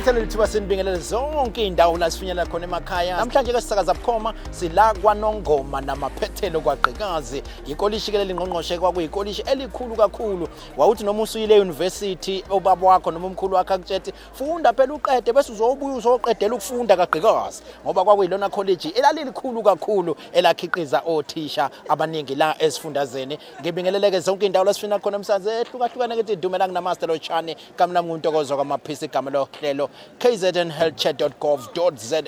Silithathelele ithuba sinibingelele zonke indawo la sifinyela khona emakhaya. Namhlanje ke sisakaza bukhoma sila kwaNongoma namaphethelo kwagqikazi. Ikolishi ke lengqongqoshe kwakuyikolishi elikhulu kakhulu. Wawuthi noma usuyile university obaba wakho noma umkhulu wakho akutshethi funda phela uqede bese uzobuya uzoqedela ukufunda kagqikazi. Ngoba kwakuyilona college elalilikhulu kakhulu elakhiqiza othisha abaningi la esifundazeni. Ngibingeleleke zonke indawo la sifina khona emsakazo ehlukahlukene ke idumela kunamaster lochane kamnami uNtokozo kwamaphisi igama lohlelo KZNHealthChatDotGov.za.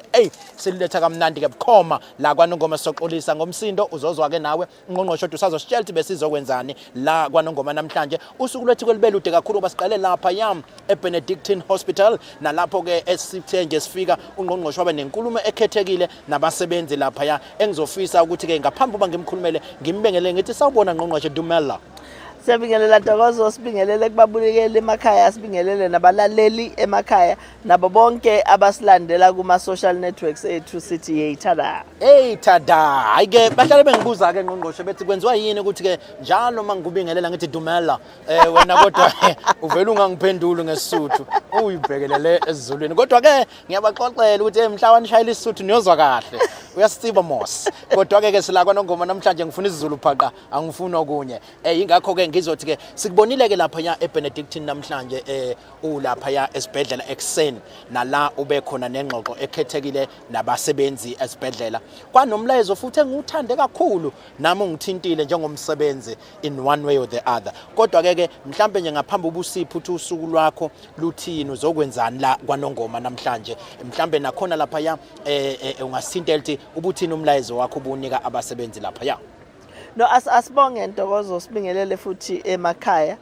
Siletha kamnandi ke bukhoma la kwaNongoma soxolisa ngomsindo uzozwa ke nawe uNgqongqoshe usazositshela ukuthi besizokwenzani la kwaNongoma namhlanje. Usuku lwethu kelibelude kakhulu basiqale lapha yam eBenedictine Hospital nalapho ke esithe nje sifika uNgqongqoshe wabe nenkulumo ekhethekile nabasebenzi lapha ya engizofisa ukuthi ke ngaphambi kuba ngimkhulumele ngimbengele ngithi sawubona Ngqongqoshe Dumela. Siyabingelela Ntokozo, sibingelele kubabulekeli emakhaya, sibingelele nabalaleli emakhaya nabo bonke abasilandela kuma social networks ethu sithi yeNtsha. Tada, ayike bahlale bengibuza ke Ngqongqoshe bethi kwenziwa yini ukuthi ke njalo mangikubingelela ngithi Dumela wena kodwa uvela ungangiphenduli ngeSuthu uyibhekelele esiZulwini kodwa ke ngiyabaxoxela ukuthi mhla wanishayela iSuthu niyozwa kahle uyasithiba mos kodwa ke sila kwaNongoma namhlanje ngifuna isiZulu phaqa angifuni okunye ingakho ke ngizothi ke sikubonile ke lapha ya eBenedictine namhlanje ulapha ya esibhedlela ekseni nala ube khona nengxoxo ekhethekile nabasebenzi esibhedlela kwanomlayezo futhi engiuthande kakhulu nami ungithintile njengomsebenzi in one way or the other kodwa ke mhlambe nje ngaphambi ubusiphi uthi usuku lwakho luthini uzokwenzani la kwaNongoma namhlanje mhlambe nakhona lapha ya ungasithintela ukuthi ubuthini umlayezo wakho ubunika abasebenzi lapha ya. No asibonge Ntokozo sibingelele futhi emakhaya.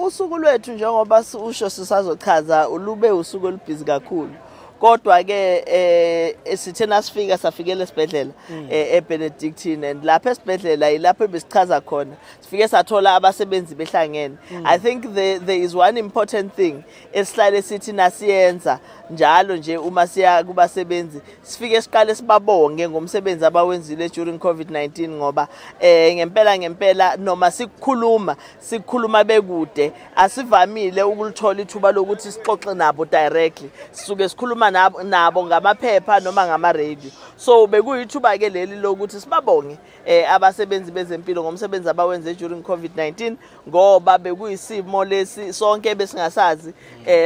Usuku lwethu njengoba usho sisazochaza ulube usuku olubhizi kakhulu. Kodwa ke sithena sifika safikele esibhedlela eBenedictine and lapha esibhedlela ilapho besichaza khona sifike sathola abasebenzi behlangene. I think there is one important thing esihlale sithi nasiyenza njalo nje uma siya kubasebenzi sifike siqale sibabonge ngomsebenzi abawenzile during COVID-19 ngoba ngempela noma sikukhuluma bekude asivamile ukulithola ithuba lokuthi sixoxe nabo directly sisuke sikhuluma nabo ngamaphepha noma ngama radio so bekuyithuba ke leli lokuthi sibabonge abasebenzi bezempilo ngomsebenzi abawenze during COVID-19 ngoba bekuyisimo lesi sonke besingasazi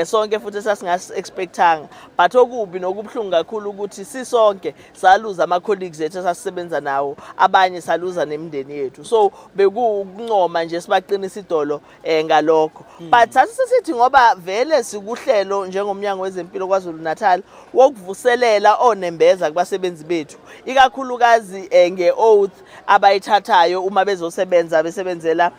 sonke futhi sasingas expectanga but okubi nokubhlungu kakhulu ukuthi sisonke saluza ama colleagues ethu sasisebenza nawo abanye saluza nemindeni yethu so bekuncoma nje sibaqinisa idolo ngalokho but sasithi ngoba vele sikuhlelo njengomnyango wezeMpilo KwaZulu-Natali wokuvuselela onembeza kubasebenzi bethu ikakhulukazi ngeoath abayithathayo uma bezosebenza besebenzela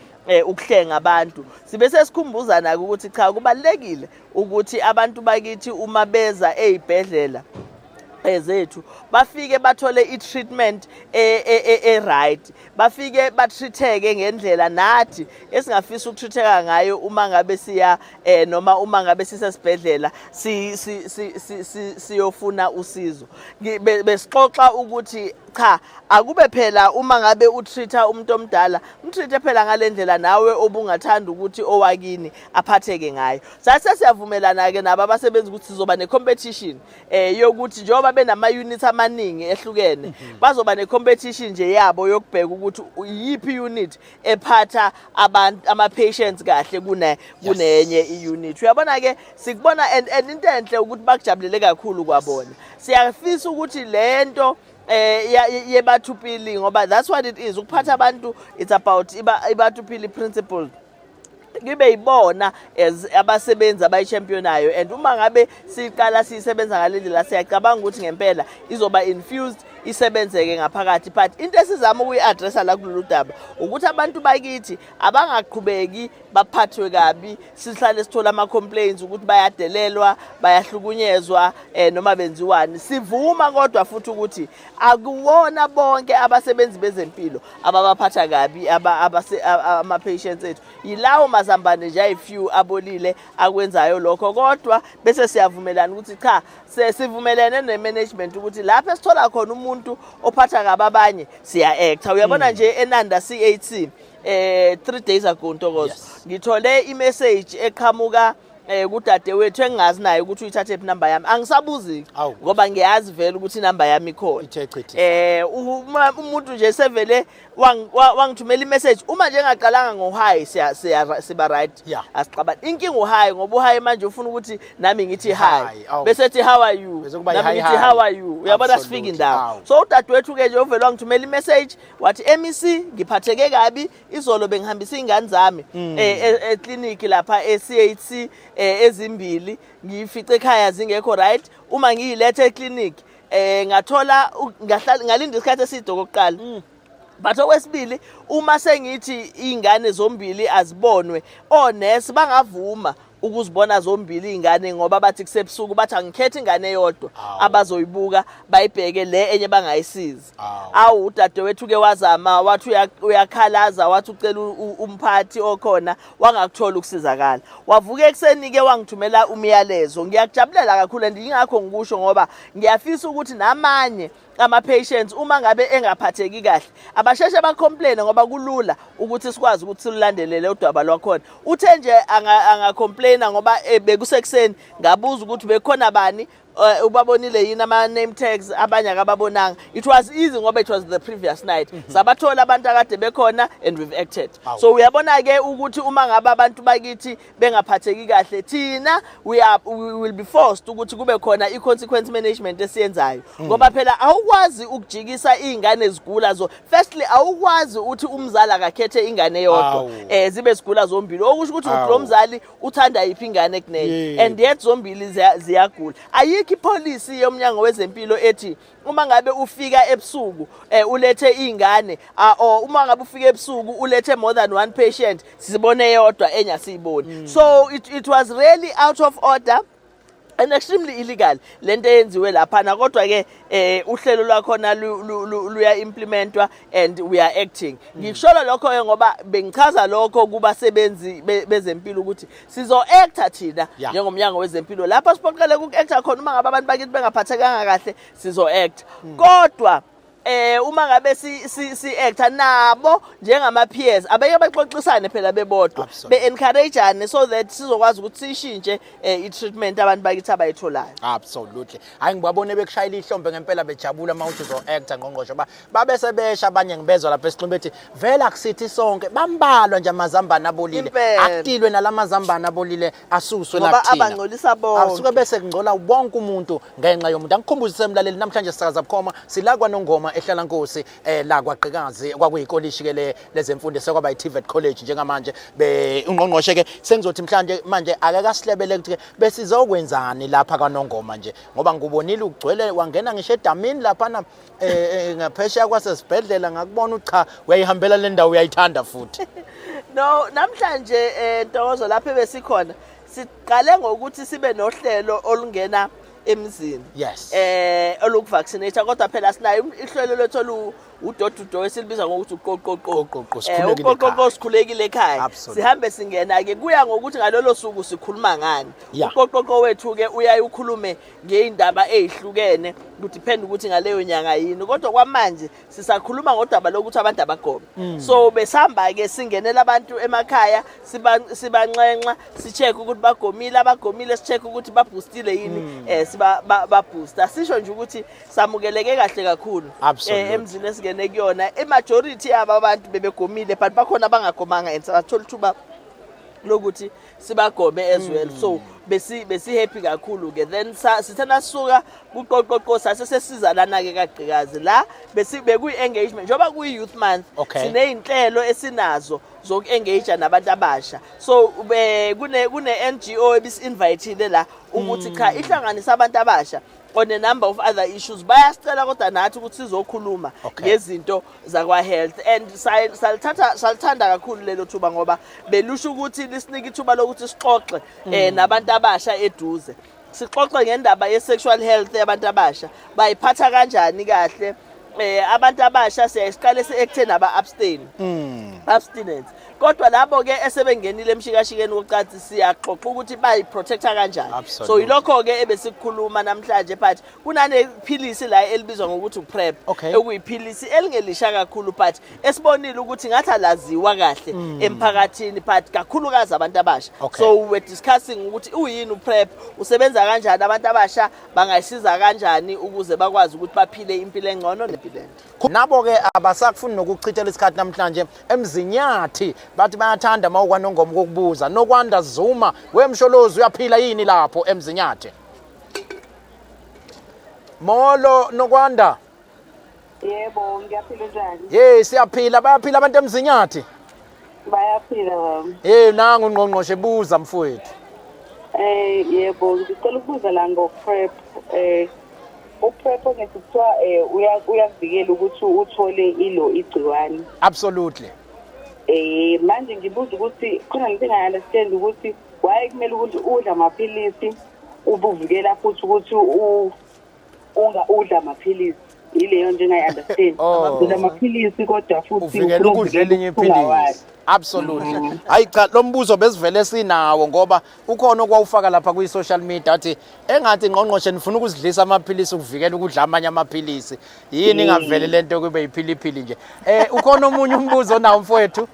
ukuhlenga abantu sibe sesikhumbuza nako ukuthi cha kubalekile ukuthi abantu bakithi uma beza ezibhedlela ezethu bafike bathole itreatment right bafike batreateke ngendlela nathi esingafisa ukutreateka ngayo uma ngabe siya noma uma ngabe sisesibhedlela siyofuna usizo besixoxa ukuthi cha akube phela uma ngabe utreata umuntu omdala umtreate phela ngalendlela nawe obungathanda ukuthi owakini aphatheke ngayo sasiyavumelana ke nabo abasebenzi ukuthi sizoba necompetition yokuthi njengoba benama units amaningi ehlukene bazoba necompetition nje yabo yokubheka ukuthi yipi unit ephatha abantu ama patients kahle kunenye iunit uyabona ke sikubona and into enhle ukuthi bakujabulele kakhulu kwabona siyafisa ukuthi lento yebathupili ngoba that's what it is ukuphatha abantu it's about ibathupili principle kibe ibona as abasebenzi abayichampion and uma ngabe siqala sisebenza ngalendlela siyacabanga ukuthi ngempela izoba infused isebenzeke ngaphakathi but into esizama ukuyiaddressa la kulolu daba ukuthi abantu bakithi abangaqhubeki baphathwe kabi sihlale sithola ama complaints ukuthi bayadelelwa bayahlukunyezwa noma benziwani sivuma kodwa futhi ukuthi akuwona bonke abasebenzi bezempilo ababaphatha kabi ama patients ethu yilawo mazambane nje ayifew abolile akwenzayo lokho kodwa bese siyavumelana ukuthi cha sivumelene nemanagement ukuthi lapha sithola khona umuntu ophatha kabi abanye siya acta uyabona nje enanda CAT 3 days ago Ntokozo ngithole imessage eqhamuka kudade wethu engingazi naye ukuthi uyithathe phi number yami angisabuzi ngoba ngiyazi vele ukuthi number yami ikhona umuntu nje sevele wangithumela imessage uma nje ngaqalanga ngo-hi siba right asiqabani inkinga u-hi ngoba u-hi manje ufuna ukuthi nami ngithi hi bese ethi how are you nami ngithi how are you uyabona sifika indawo so udadewethu-ke nje uvele wangithumela imessage wathi MEC ngiphatheke kabi izolo bengihambisa iy'ngane zami ekliniki lapha e-CHC ezimbili ngifice ekhaya zingekho right uma ngiyilethe ekliniki ngathola ngalinda isikhathi eside okokuqala but okwesibili uma sengithi iy'ngane zombili azibonwe onesi bangavuma ukuzibona zombili ingane ngoba bathi kusebusuku bathi angikhethe ingane eyodwa abazoyibuka bayibheke le enye bangayisizi udadewethu ke wazama wathi uyakhalaza wathi ucela umphathi okhona wangakuthola ukusizakala wavuka ekseni ke wangithumela umyalezo ngiyakujabulela kakhulu ndingakho ngikusho ngoba ngiyafisa ukuthi namanye ama-patients uma ngabe engaphatheki kahle abasheshe bacomplaine ngoba kulula ukuthi sikwazi ukuthi silulandelele udaba lwakhona uthe nje angacomplaina ngoba bekusekuseni ngabuza ukuthi bekhona bani ubabonile yini ama-name tags abanye akababonanga it was easy ngoba it was the previous night sabathola abantu akade bekhona and we've acted so uyabona-ke ukuthi uma ngabe abantu bakithi bengaphatheki kahle thina we will be forced ukuthi kube khona i-consequence management esiyenzayo ngoba phela awukwazi ukujikisa iy'ngane zigula firstly awukwazi ukuthi umzali akakhethe ingane eyodwa zibe zigula zombili okusho ukuthi lo mzali uthanda yiphi ingane kuneyo and yet zombili ziyagula ipolicy yoMnyango wezeMpilo ethi uma ngabe ufika ebusuku ulethe ingane uma ngabe ufika ebusuku ulethe more than one patient sibone yodwa enya siyiboni so it was really out of order and extremely illegal lento eyenziwe lapha kodwa ke uhlelo lwakhona luya implementwa and we are acting ngishola lokho ke ngoba bengichaza lokho kubasebenzi bezempilo ukuthi sizo acta thina njengomnyango wezempilo lapha sipoqele uku-acta khona uma ngabe abantu bakithi bengaphathekanga kahle sizo acta kodwa uma ngabe si acta nabo njengama peers abeke baxoxisane phela bebodwa be-encourageane so that sizokwazi ukuthi sishintshe i-treatment abantu bakithi abayitholayo absolutely hayi ngibabone bekushayela ihlombe ngempela bejabula mawuthi uzo-acta ngqongqoshe babe sebesha abanye ngibezwa lapha esixini bethi vele akusithi sonke bambalwa nje amazambane abolile akutilwe nalamazambane abolile asuswe ngoba abangcolisa bonke asuke bese kungcola wonke umuntu ngenxa yomuntu angikhumbuzise emlaleli namhlanje sisakaza bukhoma silakwa nongoma ehlala Nkosi la kwaGqikazi kwakuyikolishi ke lezemfundo sekwaba iTVET College njengamanje uNgqongqoshe ke sengizothi manje akakasilebele ukuthi besizokwenzani lapha kaNongoma nje ngoba ngubonile ugcwele wangena ngisho edamini lapha ngaphesheya kwasesibhedlela ngakubona cha uyayihambela le ndawo uyayithanda futhi no namhlanje Ntokozo lapha besikhona siqale ngokuthi sibe nohlelo olungena emzini olukuvaccinate kodwa phela sinayo ihlelo lethu uDkt esilibiza ngokuthi uqoqoqo sikhulekile ekhaya sihambe singena ke kuya ngokuthi ngalolo suku sikhuluma ngani uqoqoqo wethu ke uyayikhulume ngeindaba ezihlukene kudepend ukuthi ngaleyo nyanga yini kodwa kwamanje sisakhuluma ngodaba lokuthi abantu abagome so besihamba ke singenela abantu emakhaya sibanxenxa sicheck ukuthi abagomile sicheck ukuthi baboostile yini babooster sisho nje ukuthi samukeleke kahle kakhulu emzini esingene kuyona majority yaba abantu bebegomile but bakhona abangagomanga and sathola ithuba lokuthi sibagome as well so besi happy kakhulu ke then sithena sisuka kuqoqoqo sasesizalana ke kaGqikazi la bekuyi engagement njoba kuyi youth month sineyinhlelo esinazo zoku-engage nabantu abasha so kune NGO ebisi-invitile la ukuthi cha ihlanganisa abantu abasha on a number of other issues bayasicela kodwa nathi ukuthi sizokhuluma ngezinto zakwa health and salithanda kakhulu lelo thuba ngoba belusho ukuthi lisinike ithuba lokuthi sixoxe nabantu abasha eduze sixoxe ngendaba ye-sexual health yabantu abasha bayiphatha kanjani kahle abantu abasha siyasiqale se-acte naba-abstinence kodwa labo ke esebengenile emshikashikeni wokucathi siyaxoxa ukuthi bayiprotecta kanjani. So yilokho ke ebesikhuluma namhlanje but kunane philisi la elibizwa ngokuthi uPrep okuyiphilisi elingelisha kakhulu but esibonile ukuthi ngathi alaziwa kahle emphakathini but kakhulukazi abantu abasha. So we discussing ukuthi uyini uPrep, usebenza kanjani, abantu abasha bangayisiza kanjani ukuze bakwazi ukuthi baphile impilo engcono nempilo ende. Nabo ke abasakufuni nokuchithela isikhathi namhlanje emzinyathi bathi bayathanda mawukwanongoma kokubuza nokwanda Zuma wemsholozi uyaphila yini lapho emzinyathi. Molo nokwanda. Yebo ngiyaphila njani? Siyaphila, bayaphila abantu emzinyathi. Bayaphila baba. Nangu uNgqongqoshe buza mfowethu. Yebo ngicela ukubuza la ngoPrep. uPrep ngekuthiwa uyakuvikela ukuthi uthole igciwane. Absolutely. Manje ngibuza ukuthi khona into engaunderstand ukuthi why kumele ukuthi udla amaphilisi ubuvikela futhi ukuthi udla amaphilisi. Ileyo nje engayi-understand. Udla amaphilisi kodwa futhi uvikela ukudla elinye iphilisi. Absolutely. Hayi cha lo mbuzo besivele sinawo ngoba ukhona okwawufaka lapha kwi social media athi engathi Ngqongqoshe nifuna ukuzidlisa amaphilisi ukuvikela ukudla amanye amaphilisi. Yini ingavele lento kube yiphiliphili nje. Ukhona omunye umbuzo nawo mfowethu?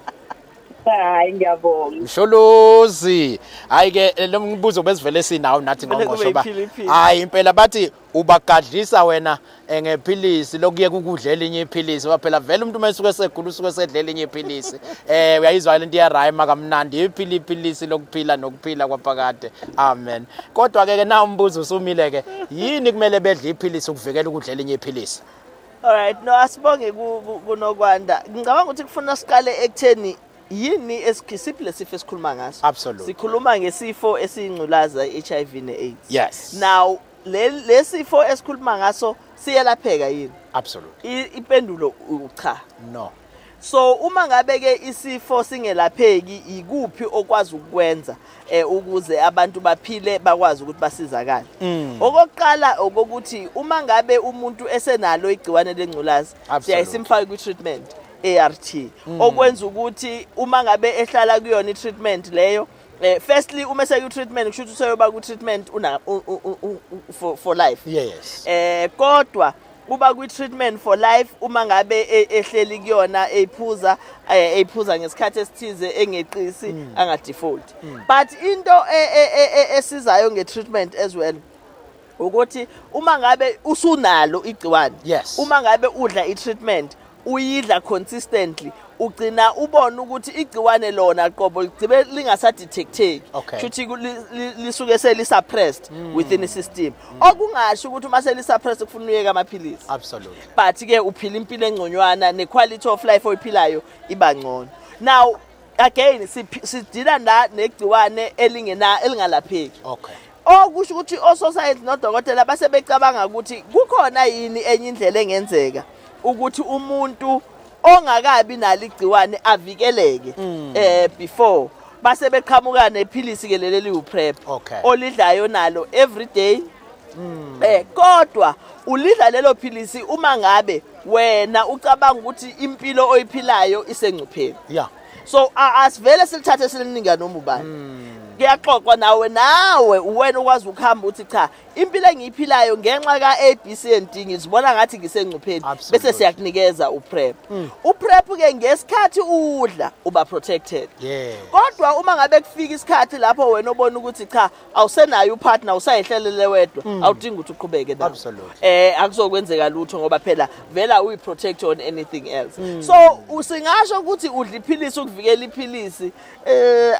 Hayi ngiyabonga. Msholozi. Hayi ke lo mbuzo besivele sinawo nathi Ngqongqoshe ba. Hayi impela bathi ubagadlisa wena ngephilisi lokuye ukudla elinye iphilisi waphela vele umuntu mayisuke segula usuke sedlela elinye iphilisi uyayizwa lento iyarayima kamnandi iphilisi lokuphila nokuphila kwaphakade. Amen. Kodwa ke na umbuzo usumile ke yini kumele bedle iphilisi ukuvikela ukudla elinye iphilisi? Alright, no asibonge kunokwanda. Ngicabanga ukuthi kufuna siqale ekutheni yini esikhisiphi lesifo esikhuluma ngaso. Absolutely. Sikhuluma ngesifo esiyingculaza HIV ne-AIDS. Yes. Now lesifo esikhuluma ngaso siyelapheka yini? Absolutely. Impendulo cha. No. So uma ngabe ke isifo singelapheki ikuphi okwazi ukwenza ukuze abantu baphile bakwazi ukuthi basizakale. Okokuqala okokuthi uma ngabe umuntu esenalo igciwane lengculazi siyayisimfaka ku treatment ART okwenza ukuthi uma ngabe ehlala kuyona i-treatment leyo firstly uma seku treatment kusho ukuthi useyoba ku treatment for life. Yes. Kodwa kuba ku treatment for life uma ngabe ehleli kuyona eyiphuza ngesikhathi esithize engeqisi anga default. But into esizayo nge treatment as well ukuthi uma ngabe usunalo igciwane, uma ngabe udla i-treatment uyidla consistently ugcina ubona ukuthi igciwane lona qobo ligcibe lingasadetecteki futhi lisuke selisuppressed within the system okungasho ukuthi uma selisuppressed kufuna uyeka amaphilisi. Absolutely. But ke uphila impilo engconywana ne quality of life oyiphilayo iba ngcono. Now again sidila negciwane elingalapheki. Okusho ukuthi osociety noDokotela basebecabanga ukuthi kukhona yini enye indlela engenzeka ukuthi umuntu ongakabi nalo igciwane avikeleke before base beqhamuka nephilisi ke leli uPrep olidlayo nalo every day. Kodwa ulidla lelo philisi uma ngabe wena ucabanga ukuthi impilo oyiphilayo isengcupheni. So asivele silithathe silininga noma ubani. Kuyaxoxwa nawe uwena ukwazi ukuhamba uthi cha impilo engiyiphilayo ngenxa ka ABC and D ngizibona ngathi ngisengcupheni bese siyakunikeza uPrep. uPrep ke ngesikhathi udla uba protected. Kodwa uma ngabe kufika isikhathi lapho wena obona ukuthi cha awusenayo upartner usayihlelele wedwa awudingi ukuthi uqhubeke nawo. Akuzokwenzeka lutho ngoba phela vela uyiprotect on anything else. So usingasho ukuthi udla iphilisi ukuvikela iphilisi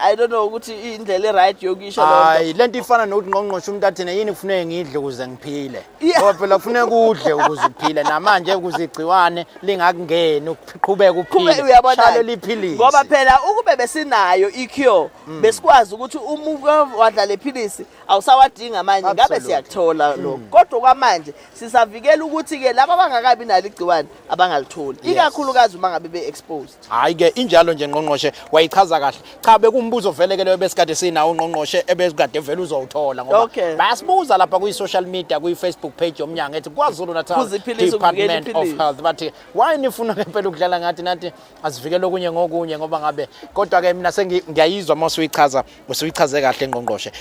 I don't know ukuthi indlela right yokisho lonto. Hayi lento ifana nokuthi Ngqongqoshe umuntu athina yini kufuneka ngidle ukuze ngiphile. Ngoba phela kufuneka udle ukuze uphile namanje ukuze igciwane lingakungeni uqhubeka uphile. Shalo liphilisi. Ngoba phela ukube besinayo iCure besikwazi ukuthi uma wadla lephilisi awusawadinga manje ngabe siyakuthola lokho. Kodwa kwamanje sisavikela ukuthi ke laba abangakabi nalo igciwane abangalitholi. Ikakhulukazi uma ngabe be-exposed. Hayi ke injalo nje Ngqongqoshe wayichaza kahle. Cha bekumbuzo vele ke leyo besikade sinawo uNgqongqoshe ebesikade vele uzowuthola ngoba bayasibuza lapha lapha kuyi-social media kuyi-Facebook page yomnyango ethi KwaZulu-Natal Uziphilise Department uvikele of impilo. Health bathi why nifuna ngempela ukudlala ngathi nathi asivikele okunye ngokunye ngoba ngabe kodwa-ke mina ngiyayizwa uma usuyichaze kahle ngqongqoshe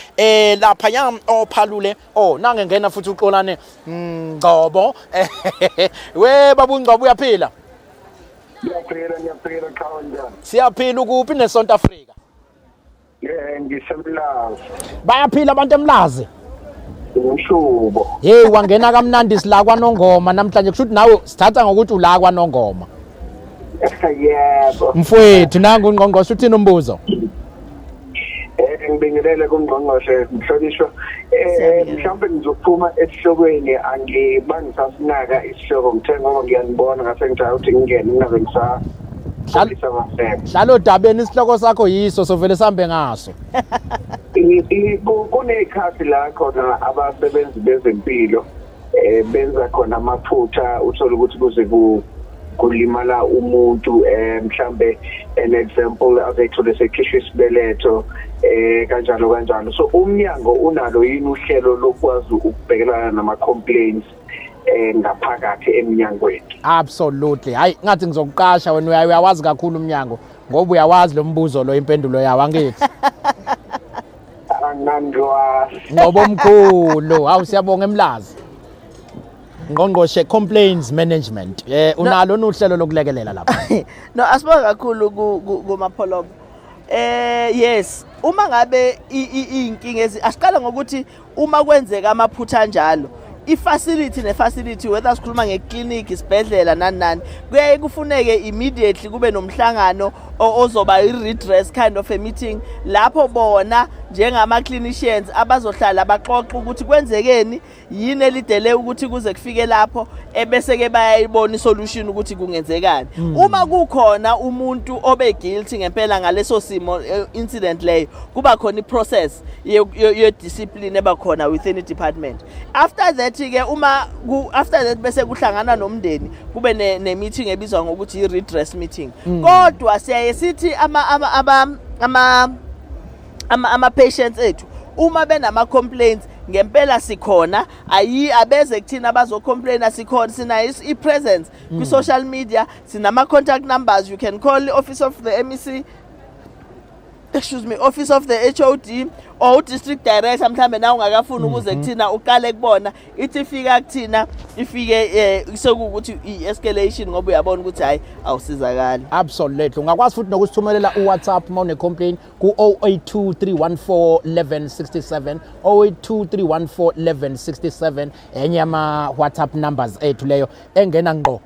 lapha yam ophalule nange ngena futhi uxolane Ngcobo we baba uNgcobo uyaphila Ngiyaphila kanjani? siyaphila ukuphi neSouth Africa Ngisemlazi. bayaphila abantu emlazi Umshubo. hey wangena kamnandi sila kwaNongoma namhlanje kusho ukuthi nawe sithatha ngokuthi ula kwaNongoma Yebo. mfowethu nangu uNgqongqoshe uthini umbuzo Ngibingelele kuNgqongqoshe mhlonishwa. Mhlawumbe ngizophuma esihlokweni angibangisasinaka isihloko ngithe ngoba ngiyanibona ngase ngijaya ukuthi ngingene ngabe hlalo odabeni isihloko sakho yiso sovele sambe ngaso kunekhathi la khona abasebenzi bezempilo benza khona amaphutha uthola ukuthi kuze kulimala umuntu mhlambe an example azayithola sekhishwe isibeletho kanjalo so uMnyango unalo yini uhlelo lokwazi ukubhekelana nama complaints ngaphakathi eMnyangweni? Absolutely hayi ngathi ngizokuqasha wena uyawazi kakhulu uMnyango ngoba uyawazi lo mbuzo lo impendulo yawo angithi ngoba omkhulu hawu siyabonga emlazi Ngqongqoshe complaints management unalo uhlelo lokulekelela lapha no asibonga kakhulu kumapholobo yes uma ngabe inkinga asiqala ngokuthi uma kwenzeka amaphutha njalo i-facility ne-facility whether sikhuluma ngeclinic isibhedlela nani kuyaye kufuneke immediately kube nomhlangano ozoba i-redress kind of a meeting lapho bona njengama-clinicians abazohlala baxoxe ukuthi kwenzekeni yini elidele ukuthi kuze kufike lapho ebese-ke bayayibona isolution ukuthi kungenzekani uma kukhona umuntu obe-guilty ngempela ngaleso simo incident leyo kuba khona i-process ye-discipline ebakhona within i-department after that-ke after that bese kuhlangana nomndeni kube ne-meeting ebizwa ngokuthi i-redress meeting kodwa siyaye sithi ama-patients ethu uma benama complaints ngempela sikhona abeze kuthina bazocomplaina sikhona sina i-presence kwi-social media sinama contact numbers you can call the office of the MEC office of the HOD or district director mhlambe na ungakafuna ukuze kuthina uqale kubona ithi ifika kuthina ifike sokuthi i-escalation ngoba uyabona ukuthi hayi awusizakali absolutely ungakwazi futhi nokusithumelela uWhatsApp uma une complaint ku 0823141167 0823141167 enye ama WhatsApp numbers ethu leyo engena ngqo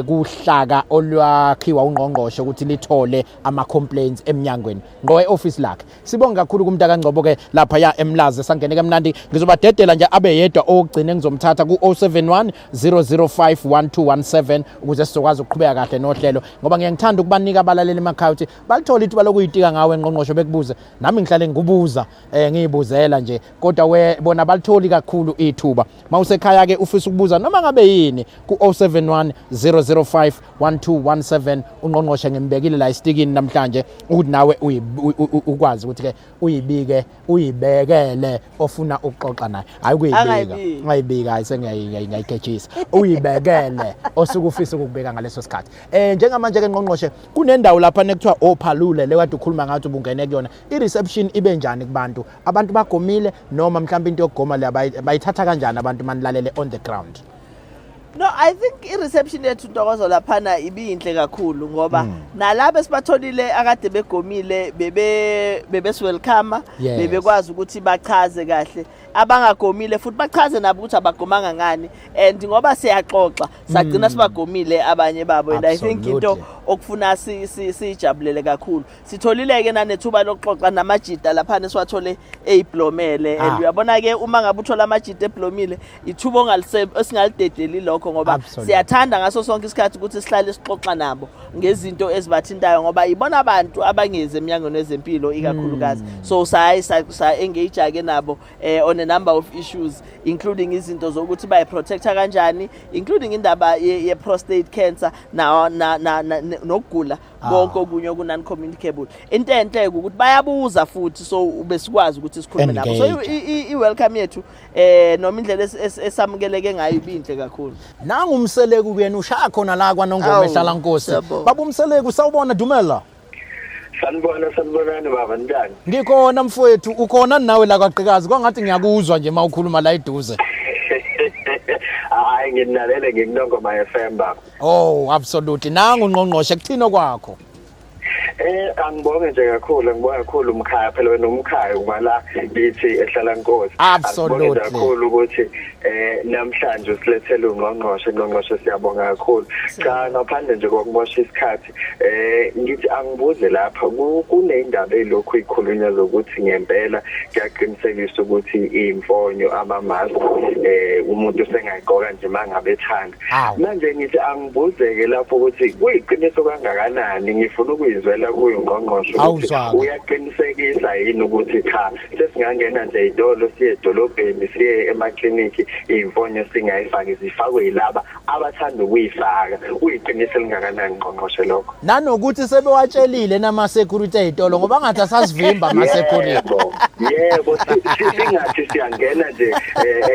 kuhlaka olwakhiwa uNgqongqoshe ukuthi lithole ama complaints eMnyangweni ngqo eoffice lakhe sibonga kakhulu kumntaka Ngcobo ke lapha ya emlazi sangene kamnandi ngizobadedela nje abe yedwa ogcine ngizomthatha ku 071 005 1217 ukuze sizokwazi ukuqhubeka kahle nohlelo ngoba ngiyangithanda ukubanika abalaleli emakhaya ukuthi balithola ithuba lokuyitika ngawe Ngqongqoshe bekubuze nami ngihlale ngikubuza ngiyibuzela nje kodwa bona balitholi kakhulu ithuba mawusekhaya ke ufisa ukubuza noma ngabe yini ku 071 005 1217 uNgqongqoshe ngembekile la istikini namhlanje ukuthi nawe ukwazi ukuthi ke uyibekele ofuna ukuxoxa naye hayi kuyibika hayi sengiyayiketshisa uyibekele osukufisa ukubeka ngaleso sikhathi njengamanje ke Ngqongqoshe kunendawo lapha nekuthiwa ophalule lekade ukhuluma ngathi ubungene kuyona i-reception ibe njani kubantu abantu bagomile noma mhlawumbe into yokugoma le bayithatha kanjani abantu manilalele on the ground? No, I think i-reception yethu Ntokozo laphana ibinhle kakhulu ngoba nalabo esibatholile akade begomile bebeswelcome bebekwazi ukuthi bachaze kahle abangagomile futhi bachaze nabo ukuthi abagomanga ngani and ngoba siyaxoxa sagcina sibagomile abanye babo and I think into okufuna sijabulele kakhulu sitholile ke nanethuba lokuxoxa namajida laphana siwathole eyiblomele and uyabona ke uma ngabe uthola amajida eblomile ithuba esingalidedeli lokho ngoba siyathanda ngaso sonke isikhathi ukuthi sihlale sixoxa nabo ngezinto ezibathintayo ngoba ibona abantu abangeze eMnyangweni wezeMpilo ikakhulukazi so sa engage ke nabo on a number of issues including izinto zokuthi bayiprotecta kanjani, including indaba ye prostate cancer nokugula konke okunye oku-non-communicable. Into enhle ukuthi bayabuza futhi, so besikwazi ukuthi sikhulume nabo. So i-welcome yethu noma indlela esamukeleke ngayo ibinhle kakhulu. Nangu uMseleku kuyena ushaya khona la kwaNongoma ehlalankosi. Baba uMseleku sawubona Dumela. Sanibonani baba njani? Ngikhona mfowethu, ukhona nawe la kwaGqikazi kwangathi ngiyakuzwa nje mawukhuluma la eduze. Hayi nginalele ngikunongoma FM baba. Oh absolutely. Nangu uNgqongqoshe kuthina kwakho. Angibonge nje kakhulu, ngibonga kakhulu umkhaya phela wena umkhaya umala lithi ehlalankosi. Absolutely. Kakhulu ukuthi namhlanje usilethele uNgqongqoshe siyabonga kakhulu. Cha ngaphandle nje kokumosha isikhathi ngithi angibuze lapha kuneyindaba elokhu ikhulunywa zokuthi ngempela ngiyaqinisekisa ukuthi imfonyo ama-mask umuntu sengayigqoka nje mangabe ethanda. Manje ngithi angibuzeke lapho ukuthi kuyiqiniso kangakanani, ngifuna ukuyizwela kuyo uNgqongqoshe ukuthi uyaqinisekisa yini ukuthi cha sesingangena nje idolo siye edolobheni siye emakliniki imfonyo singayifaki zifakwe yilaba abathanda ukuyifaka. Uyiqiniso elingakanani uNgqongqoshe lokho? Nanokuthi sebewatshelile nama security ezitolo ngoba ngathi asasivimba ama security. Yebo singathi siyangena nje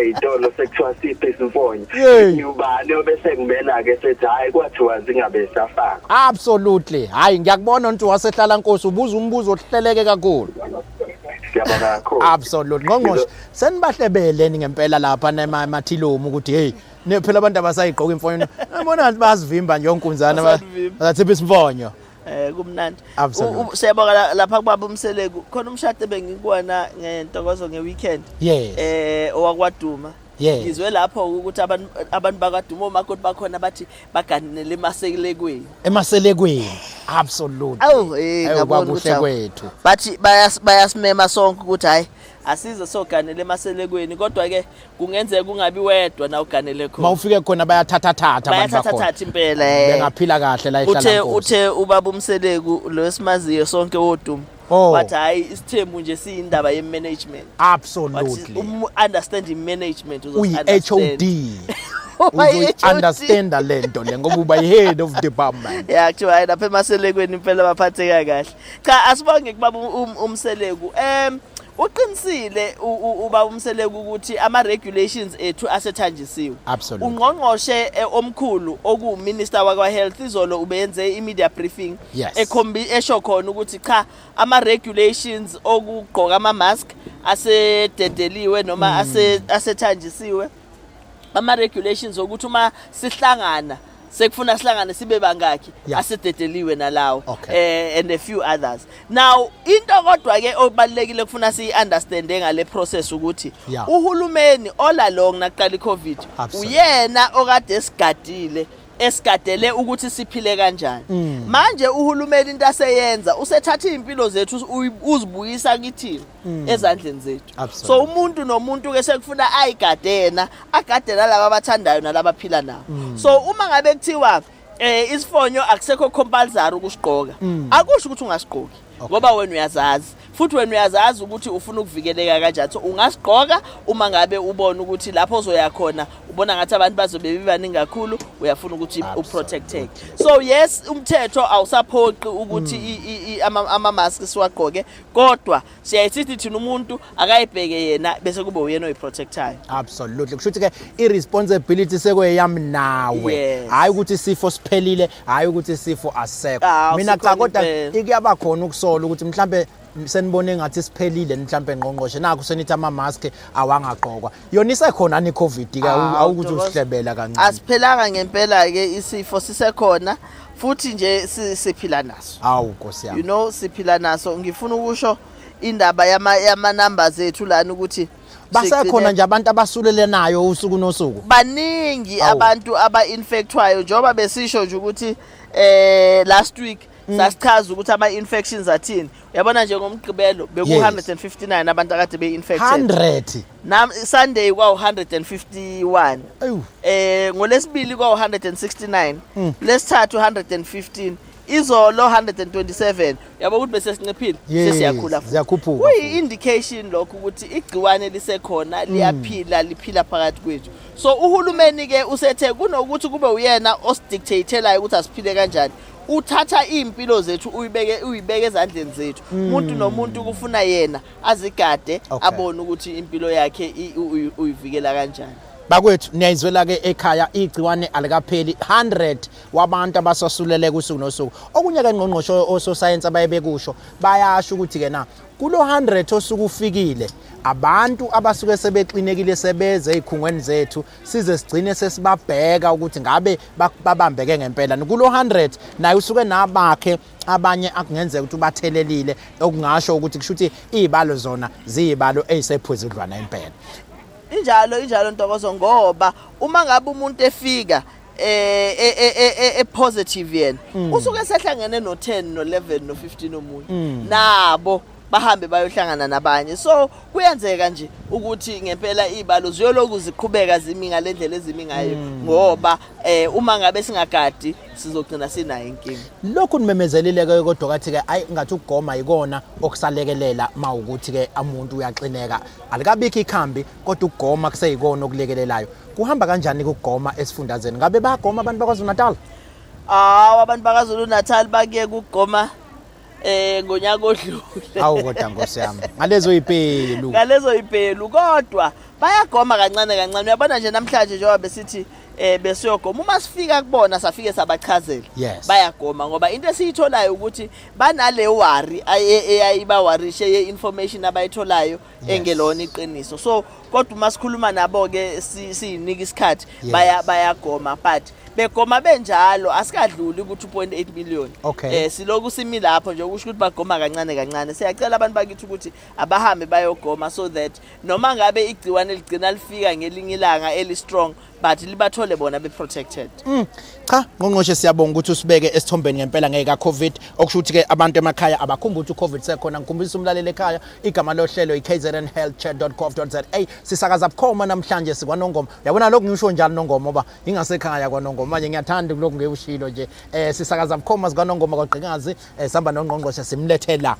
ezitolo sekuthiwa siphe imfonyo. Ngubani obese ngimela ke sethi hayi kwathiwa zingabe safaka. Absolutely. Hayi ngiyakubona ukuthi wasehlalankosi ubuza umbuzo ohleleke kakhulu. Siyabona kakhulu. Absolutely. Ngqongqoshe senibahlebeleni ngempela lapha nemathilomu ukuthi hey phela abantu abasayigqoka imfonyo ngibona ngathi bayasivimba nje onkunzana bazathipha imfonyo. Kumnandi. Siyabonga lapha kubaba uMseleku khona umshado bengikwana ngentokozo ngeweekend. Yes. Owakwaduma. Yes. Ngizwe lapho ukuthi abantu bakaduma omakoti bakhona bathi baganele emaselekweni. Emaselekweni. Absolutely. Ngabona ukuthi bathi bayasimema sonke ukuthi hayi asize soganele emaselekweni kodwa ke kungenzeka kungabi wedwa na uganele khona. Mawufike khona bayathatha abantu bakhona. Bayathatha impela bengaphila kahle la ehlala khona. Uthe ubaba uMseleku lo esimaziyo sonke oduma. But hayi isithembu nje siyindaba ye management. Absolutely. Understand management HOD. Understand lento le ngoba uba head of department. Yeah, kuthiwa lapha emaselekweni impela baphatheka kahle. Cha asibonge kubaba uMseleku. Uqinisile uba uMseleku ukuthi ama regulations ethu asethanjisiwe. uNgqongqoshe omkhulu oku minister wakwa health izolo ubenze imedia briefing esho khona ukuthi cha ama regulations okugqoka ama mask asededeliwe noma asethanjisiwe. Ama regulations ukuthi uma sihlangana sekufuna sihlangane sibe bangaki asededeliwe nalawo and a few others. Now into kodwa ke obalekile kufuna si understand ngale process ukuthi uhulumeni all along naqala iCovid uyena okade esigadele ukuthi siphile kanjani. Manje uhulumeni into aseyenza usethatha impilo zethu uzibuyisa kithini ezandleni zethu. So umuntu nomuntu ke sekufuna ayigadena agadela laba abathandayo nalaba phila nabo. So uma ngabe kuthiwa isifonyo akusekho compulsory ukusigqoka akusho ukuthi ungasigqoki ngoba wena uyazazi futhi wena uyazazi ukuthi ufuna ukuvikeleka kanjani. So ungasigqoka uma ngabe ubona ukuthi lapho ozoya khona ubona ngathi abantu bazobe bebaningi kakhulu uyafuna ukuthi uprotecteke. So yes umthetho awusaphoqi ukuthi ama mask siwagqoke kodwa siyayithi thina umuntu akayibheke yena bese kube uyena oyiprotectayo. Absolutely. Kusho ukuthi ke irresponsibility sekweyami nawe. Hayi ukuthi isifo siphelile, hayi ukuthi isifo asekho. Mina cha kodwa ikuyaba khona ukusola ukuthi mhlambe senibone ngathi siphelile mhlambe Ngqongqoshe nakho senithi ama mask awangaqokwa. Yona isekhona ni COVID ke awukuthi usihlebela kancane. Asiphelanga ngempela ke isifo sisekhona futhi nje siphila naso. Nkosi yami. Siphila naso. Ngifuna ukusho indaba yama numbers ethu lana ukuthi basekhona nje abantu abasulelenayo usuku nosuku. Baningi abantu aba-infectwayo njengoba besisho nje ukuthi last week sasichaza ukuthi ama infections athini. Uyabona nje ngomgqibelo beku 159 abantu akade be-infected. 100. Sunday kwa 151. Ngolesibili kwa 169. Lesithathu 115. izolo 127 yabo ukuthi bese sinqephile sesiyakhula siyakhuphuka kuyi indication lokho ukuthi igciwane lisekhona liphila phakathi kwethu so uhulumeni ke usethe kunokuthi kube uyena osidictatelayo ukuthi asiphile kanjani uthatha impilo zethu uyibeke ezandleni zethu umuntu nomuntu kufuna yena azigade abone ukuthi impilo yakhe uyivikela kanjani bakwethu niyayizwela ke ekhaya igciwane alikapheli 100 wabantu abasasulele kusuku nosuku okunye ke ngqongqoshe ososayensi abayebekusho bayasho ukuthi ke na kulo 100 osuku ufikile abantu abasuke sebexinekile sebeze ezikhungweni zethu size sigcine sesibabheka ukuthi ngabe babambeke ngempela kulo 100 naye usuke nabakhe abanye akungenzeka ukuthi ubathelelile okungasho ukuthi kusho ukuthi izibalo zona ziyibalo ezisephuzudlwana impela injalo Ntokozo ngoba uma ngabe umuntu efika positive yena usuke sehlangene no10 no11 no15 omunye nabo bahambe bayohlangana nabanye so kuyenzeka nje ukuthi ngempela izibalo ziyoloku ziqhubeka zimi ngalendlela ezimi ngayo ngoba uma ngabe singagadi sizogcina sinayo inkinga lokhu nimemezelile ke kodwa kathi ke ngathi ukugoma ikona okusalekelela mawukuthi ke umuntu uyaxineka alikabikho ikhambi kodwa ukugoma kuseyikona okulekelelayo kuhamba kanjani ukugoma esifundazeni ngabe bayagoma abantu bakwaZulu-Natal abantu bakwaZulu-Natal bakuye ukugoma ngonyaka odlule awu kodwa Nkosi yami ngalezo ipelu kodwa bayagoma kancane uyabona nje namhlanje njengoba besithi besiyogoma uma sifika kubona safike sabachazela bayagoma ngoba into esiyitholayo ukuthi banale worry eyayibawarishe ye-information abayitholayo engelona iqiniso so kodwa uma sikhuluma nabo ke siyinika isikhathi bayagoma but begoma benjalo asikadluli ukuthi 2.8 million siloku simi lapho nje ukusho ukuthi bagoma kancane siyacela abantu bakithi ukuthi abahambe bayogoma so that noma ngabe igciwane ligcina lifika ngelinye ilanga eli strong but libathole bona be protected cha ngqongqoshe siyabonga ukuthi usibeke esithombeni ngempela ngeke ka covid okusho ukuthi ke abantu emakhaya abakhumbula ukuthi covid sekhona ngikhumbisa umlaleli ekhaya igama lohlelo KZNHealthChatDotGov.za sisakaza bukhoma namhlanje sikwaNongoma yabona lokhu ngisho njalo Nongoma ngoba ingasekhaya kwaNongoma manje ngiyathanda lokhu ngeushilo nje sisakaza bukhoma sikaNongoma kwaGqikazi sihamba noNgqongqoshe simlethela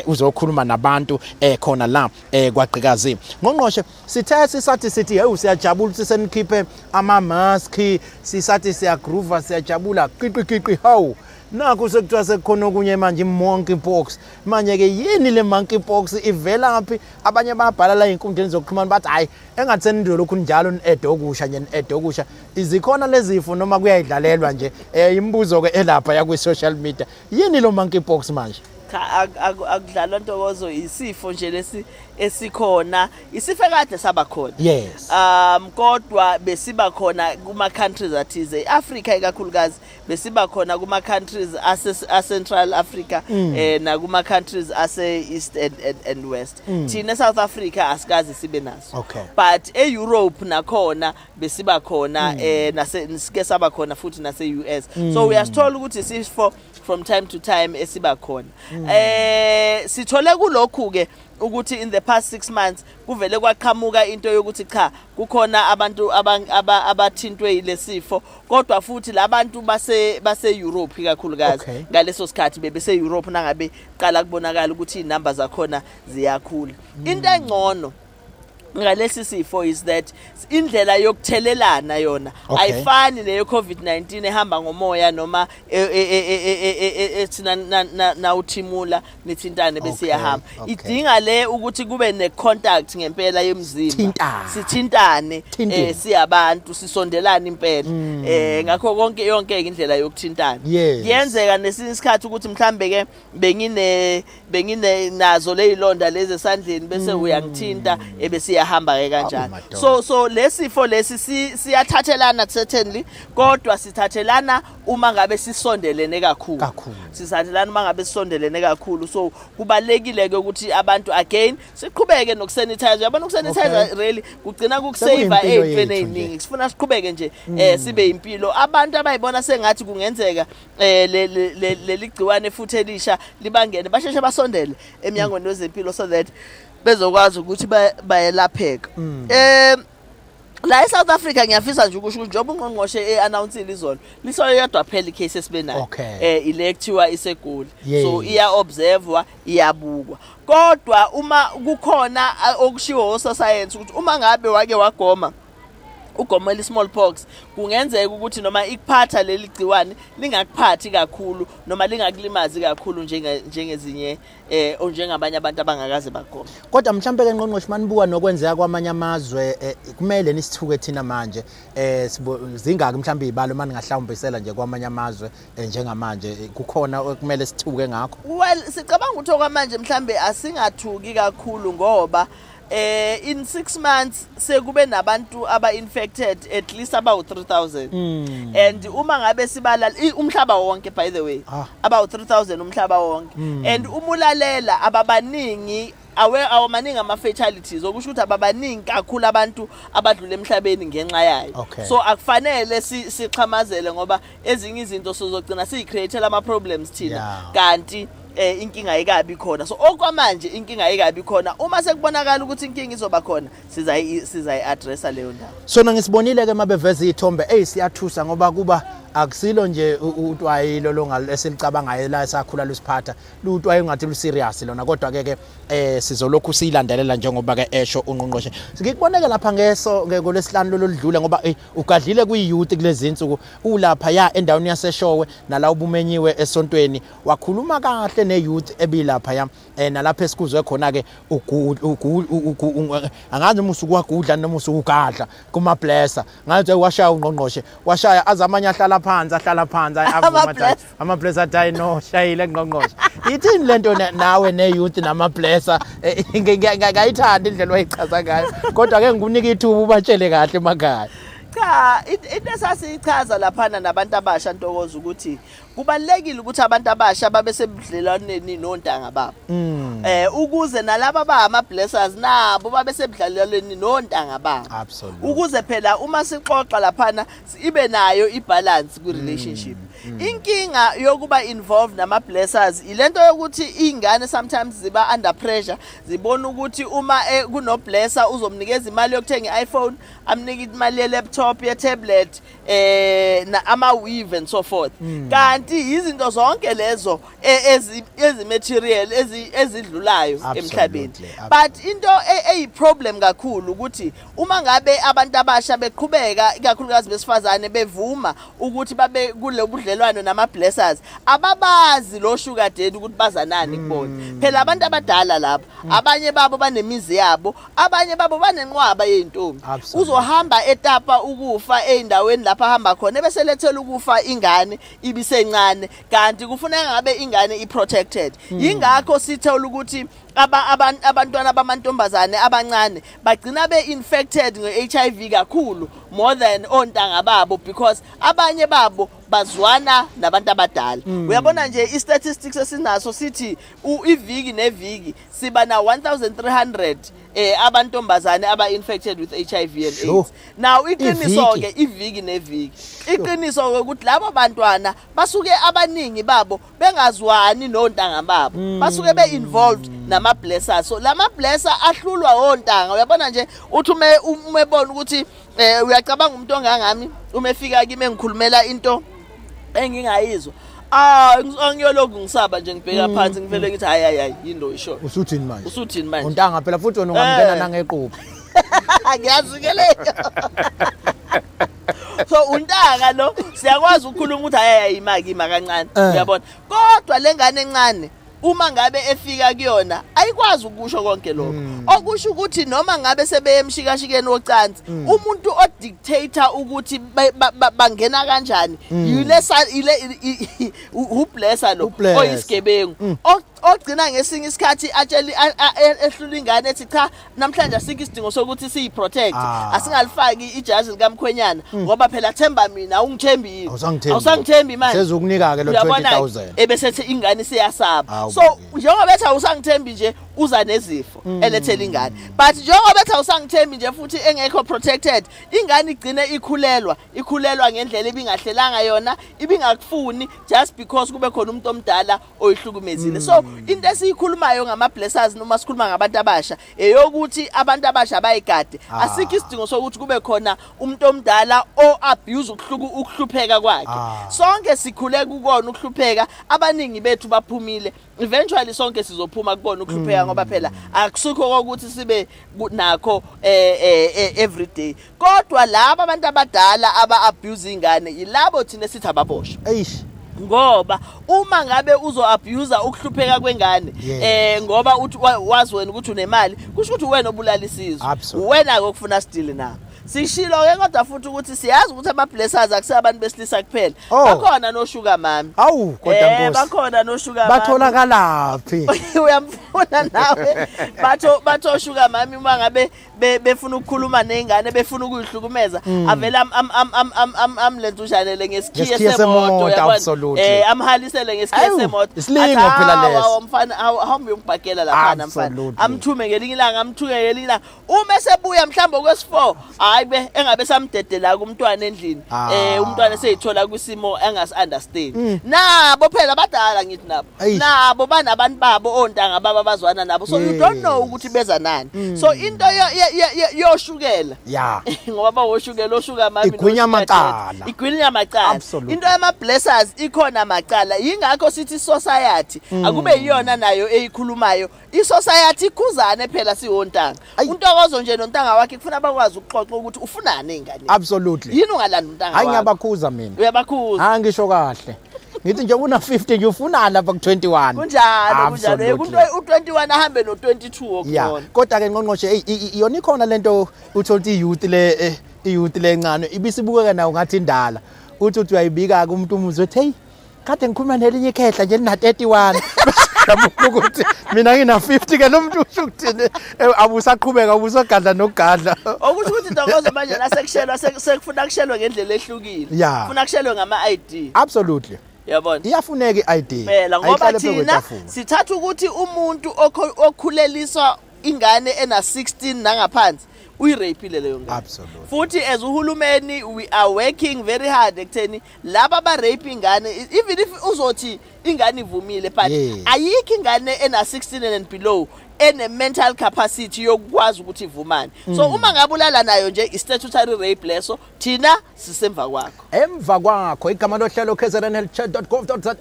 uzokhuluma nabantu khona la kwaGqikazi ngqongqoshe sithe sithi hey siyajabula ukuthi senikhiphe ama mask sisathi siyagroova siyajabula qiqi hawu nakho sekuthiwa sekukhona okunye manje monkeypox manje ke yini le monkeypox ivela ngaphi abanye bayabhala la inkundleni zokuxhumana bathi hayi engathi sendido lokhu njalo edokusha izikhona lezifo noma kuyayidlalelwa nje imibuzo ke elapha yakwi social media yini lo monkeypox manje akudlalwa Ntokozo isifo nje lesi esikhona isifo kade sabakhona kodwa besiba khona kuma countries athize eAfrica ikakhulukazi besiba khona kuma countries Central Africa na kuma countries East and West thina South Africa asikazi sibe naso but eEurope nakhona besiba khona nasike saba khona futhi nase US so we are told ukuthi isifo from time to time esiba khona sithole kulokhu ke ukuthi in the past 6 months kuvele kwaqhamuka into yokuthi cha kukhona abantu abathintwe ilesifo kodwa futhi labantu base Europe kakhulukazi ngaleso sikhathi bebese Europe nangabe qala kubonakala ukuthi inamba zakhona ziyakhula into engcono ngalesi sifo is that indlela yokuthelelana yona ayifani neyo COVID-19 ehamba ngomoya noma ethina na uthimula nithintane bese yahamba idinga le ukuthi kube ne contact ngempela yemzimba sithintane siyabantu sisondelana impela ngakho konke yonke indlela yokuthintana yenzeka nesinye isikhathi ukuthi mhlambe ke bengine nazo lezilonda lezi esandleni bese uyangithinta ebese hamba ke kanjani so lesifo lesi siyathathelana certainly kodwa sithathelana uma ngabe sisondelene kakhulu sisathelana uma ngabe sisondelene kakhulu so kubalekile ke ukuthi abantu again siqhubeke nokusanitize yabona ukusanitize really kugcina kukusave ezintweni eziningi sifuna siqhubeke nje sibe impilo abantu abayibona sengathi kungenzeka leli gciwane futhi elisha libangene basheshe basondele eMnyangweni wezeMpilo so that bezokwazi ukuthi bayelapheka La eSouth Africa ngiyafisa nje ukusho njengoba uNgqongqoshe announceile izolo lisoyedwa phela icase esibenayo electiwa isegoli so iya observewa iyabukwa kodwa uma kukhona okushiwo oscience ukuthi uma ngabe wake wagoma ugomela smallpox kungenzeka ukuthi noma ikuphatha leli gciwane lingakuphathi kakhulu noma lingakulimazi kakhulu njengezinye njengabanye abantu abangakaze bagoma. Kodwa mhlambe ke Ngqongqoshe manibuka nokwenzeka kwamanye amazwe kumele nisithuke thina manje zingaki mhlambe izibalo manje ngahlawumbisela nje kwamanye amazwe njengamanje kukhona kumele sithuke ngakho. Well sicabanga ukuthi okwamanje mhlambe asingathuki kakhulu ngoba in 6 months sekube nabantu aba-infected at least about 3,000 and uma ngabe sibala umhlaba wonke by the way about 3,000 umhlaba wonke and umulalela ababaningi awamaningi ama-fatalities okusho ukuthi ababaningi kakhulu abantu abadlule emhlabeni ngenxa yayo so akufanele sixhamazele ngoba ezinye izinto sizogcina siyicreatela ama-problems thina kanti inkinga ayikabi khona so okwamanje inkinga ayikabi khona uma sekubonakala ukuthi inkinga izoba khona sizayi-addressa leyo ndawo. Sona ngisibonile ke mabeveza izithombe siyathusa ngoba kuba akusilo nje utwayilo longalesicabangayo la esakhula lusiphatha lutwayo ngathi lu serious lona kodwa ke sizolokhu siyilandelela njengoba ke esho uNgqongqoshe. Ngikuboneke lapha ngolesihlanu loludlule ngoba ugadlile kuyiyouth kulezi insuku ulapha ya endaweni yaseshowe nala ubumenyiwe esontweni wakhuluma kahle neyouth ebilapha ya nalapha esikuzwe khona ke angazi umusuku wagudla noma usuku ugadla kuma blesser ngathi washaya uNgqongqoshe washaya azamanye ahlala phansi ama blesser athi no shayile Ngqongqoshe yithini lento nawe neyouth nama blesser ngayithanda indlela wayichaza ngayo kodwa ke ngikunika ithuba ubatshele kahle emakhaya. Cha into esasichaza laphana nabantu abasha Ntokozo ukuthi kubalekile ukuthi abantu abasha babe sebudlelwaneni nontanga babo ukuze nalabo bama blessers nabo babe sebudlelwaneni nontanga babo ukuze phela uma sixoxa laphana ibe nayo ibalance ku relationship. Inkinga yokuba involved nama blessers ilento yokuthi ingane sometimes ziba under pressure zibona ukuthi uma kuno blesser uzomnikeza imali yokuthenga iPhone amnika imali ye laptop ye tablet ama weave and so forth kanti izinto zonke lezo ezimaterial ezidlulayo emhlabeni but into eyiproblem kakhulu ukuthi uma ngabe abantu abasha beqhubeka ikakhulukazi besifazane bevuma ukuthi babe kule budlelwano nama blessers ababazi lo sugar daddy ukuthi bazanani kubona phela abantu abadala lapha abanye babo banemizi yabo abanye babo banenqwaba yentombi uzohamba etapa ukufa eindaweni lapha hamba khona bese lethela ukufa ingane ibisencane kanti kufuneka ngabe ingane iprotected yingakho sithola ukuthi abantwana bamantombazane abancane bagcina be-infected nge-HIV kakhulu more than ontanga babo because abanye babo bazwana nabantu abadala. Uyabona nje i-statistics esinaso sithi iviki neviki siba na 1,300 abantombazane aba-infected with HIV and AIDS. Now iqiniso-ke iviki neviki iqiniso-ke ukuthi labo bantwana basuke abaningi babo bengazwani nontanga babo basuke be-involved nama blessers so lama blesser ahlulwa ontanga. Uyabona nje uthi umebona ukuthi uyacabanga umuntu ongangami umefika kimi engikhulumela into engingayizwa angiyoloku ngisaba nje ngibheka phansi ngivele ngithi hayi yinto isho usuthini manje untanga phela futhi wena ungamngena nangequphi ngiyazike leyo so untanga lo siyakwazi ukukhuluma ukuthi hayi imaki kancane uyabona kodwa lengane encane uma ngabe efika kuyona ayikwazi ukusho konke lokho okusho ukuthi noma ngabe sebeyemshikashikeni wocansi umuntu odictator ukuthi bangena kanjani ublessa lo oyisigebengu ogcina ngesinye isikhathi atsheli ehlula ingane ethi cha namhlanje asike isidingo sokuthi siyiprotect asingalifaki ijazi likamkhwenyana ngoba phela themba mina ungithembi yini awusangithembi manje sezokunika ke lo 20,000 ebesethi ingane siyasaba so njengoba bethi awusangithembi nje uza nezifo elethela ingane. But njengoba bethi awusangithembi nje futhi engekho protected, ingane igcine ikhulelwa ngendlela ebingahlelanga yona, ibingakufuni just because kube khona umuntu omdala oyihlukumezile. So into esiyikhulumayo ngama blessers noma sikhuluma ngabantu abasha eyokuthi abantu abasha bayigade. Asikho isidingo sokuthi kube khona umuntu omdala o abuse ukuhlupheka kwakhe. Sonke sikhule kukona ukuhlupheka, abaningi bethu baphumile. Eventually sonke sizophuma kubona ukuhlupheka ngoba phela akusukho ukuthi sibe nakho every day. Kodwa laba abantu abadala aba abuse ingane yilabo thina sithi ababoshwa. Ngoba uma ngabe uzo abuse ukuhlupheka kwengane ngoba uthi wazi wena ukuthi unemali, kusho ukuthi wena obulala isizwe, wena akufuna sidile nawo. Sishilo ke kodwa futhi ukuthi siyazi ukuthi ama blessers akusebantu besilisa kuphela. Bakhona no sugar mami. Awu kodwa Nkosi. Bakhona no sugar mami. Batholakala phi? Uyamfuna nawe. Batho sugar mami uma ngabe befuna ukukhuluma nengane befuna ukuyihlukumeza avela amlentushane ngesikhiye semoto yabona. Amhalisele ngesikhiye semoto. Isilingo phela leso. Awumfana awuhambe uyongibhakela lapha namfana. Amthume ngelinye ilanga, amthuke ngelinye ilanga. Uma esebuya mhlawumbe kwesi4 hayibe engabe samdedela kumntwana endlini umntwana seyithola kwisimo engas-understand nabo phela badala ngithi nabo banabantu babo ontanga baba bazwana nabo, so you don't know ukuthi beza nani. So into yoshukela ngoba bawoshukela oshuka mami igwinya amacala into yama blessers ikhona amacala. Yingakho sithi society akube yiyona nayo eyikhulumayo. I-society ikhuzane phela siwontanga. Untokozo nje nontanga wakhe kufuna bakwazi ukuxoxa ukuthi ufunani ingane. Absolutely. Yini ungalanda untanga wakho? Ngiyabakhuza mina. Uyabakhuza. Ngisho kahle. Ngithi nje una 50 ufunani lapha ku21. Kunjalo. U21 ahambe no22 okubona. Kodwa ke Ngqongqoshe iyona ikhona lento uthola youth le encane ibisibukeka nawo ngathi indala. Uthi uyayibika ke umuntu umuzwe ethi hey kade ngikhuluma nelinye ikhehla nje lina 31. Ukuthi mina ngina 50 ke lo muntu usho ukuthini abusaqhubeka ubusogadla nokugadla. Okusho ukuthi Ntokozo manje nasekushelwa sekufuna kushelwe ngendlela ehlukile. Kufuna kushelwe ngama ID. Absolutely. Yabona. Iyafuneka iID. Phela ngoba thina sithatha ukuthi umuntu okhuleliswa ingane ena 16 nangaphansi uyirapile leyo ngane. Absolutely. Futhi as uhulumeni we are working very hard ekutheni laba ba rape ingane, even if uzothi ingane ivumile but ayikho ingane ena 16 and below ene mental capacity yokwazi ukuthi ivumane. So uma ngabulala nayo nje i-statutory rape leso thina sisemva kwakho. Emva kwakho igama lohlelo KZNHealthChatDotGov.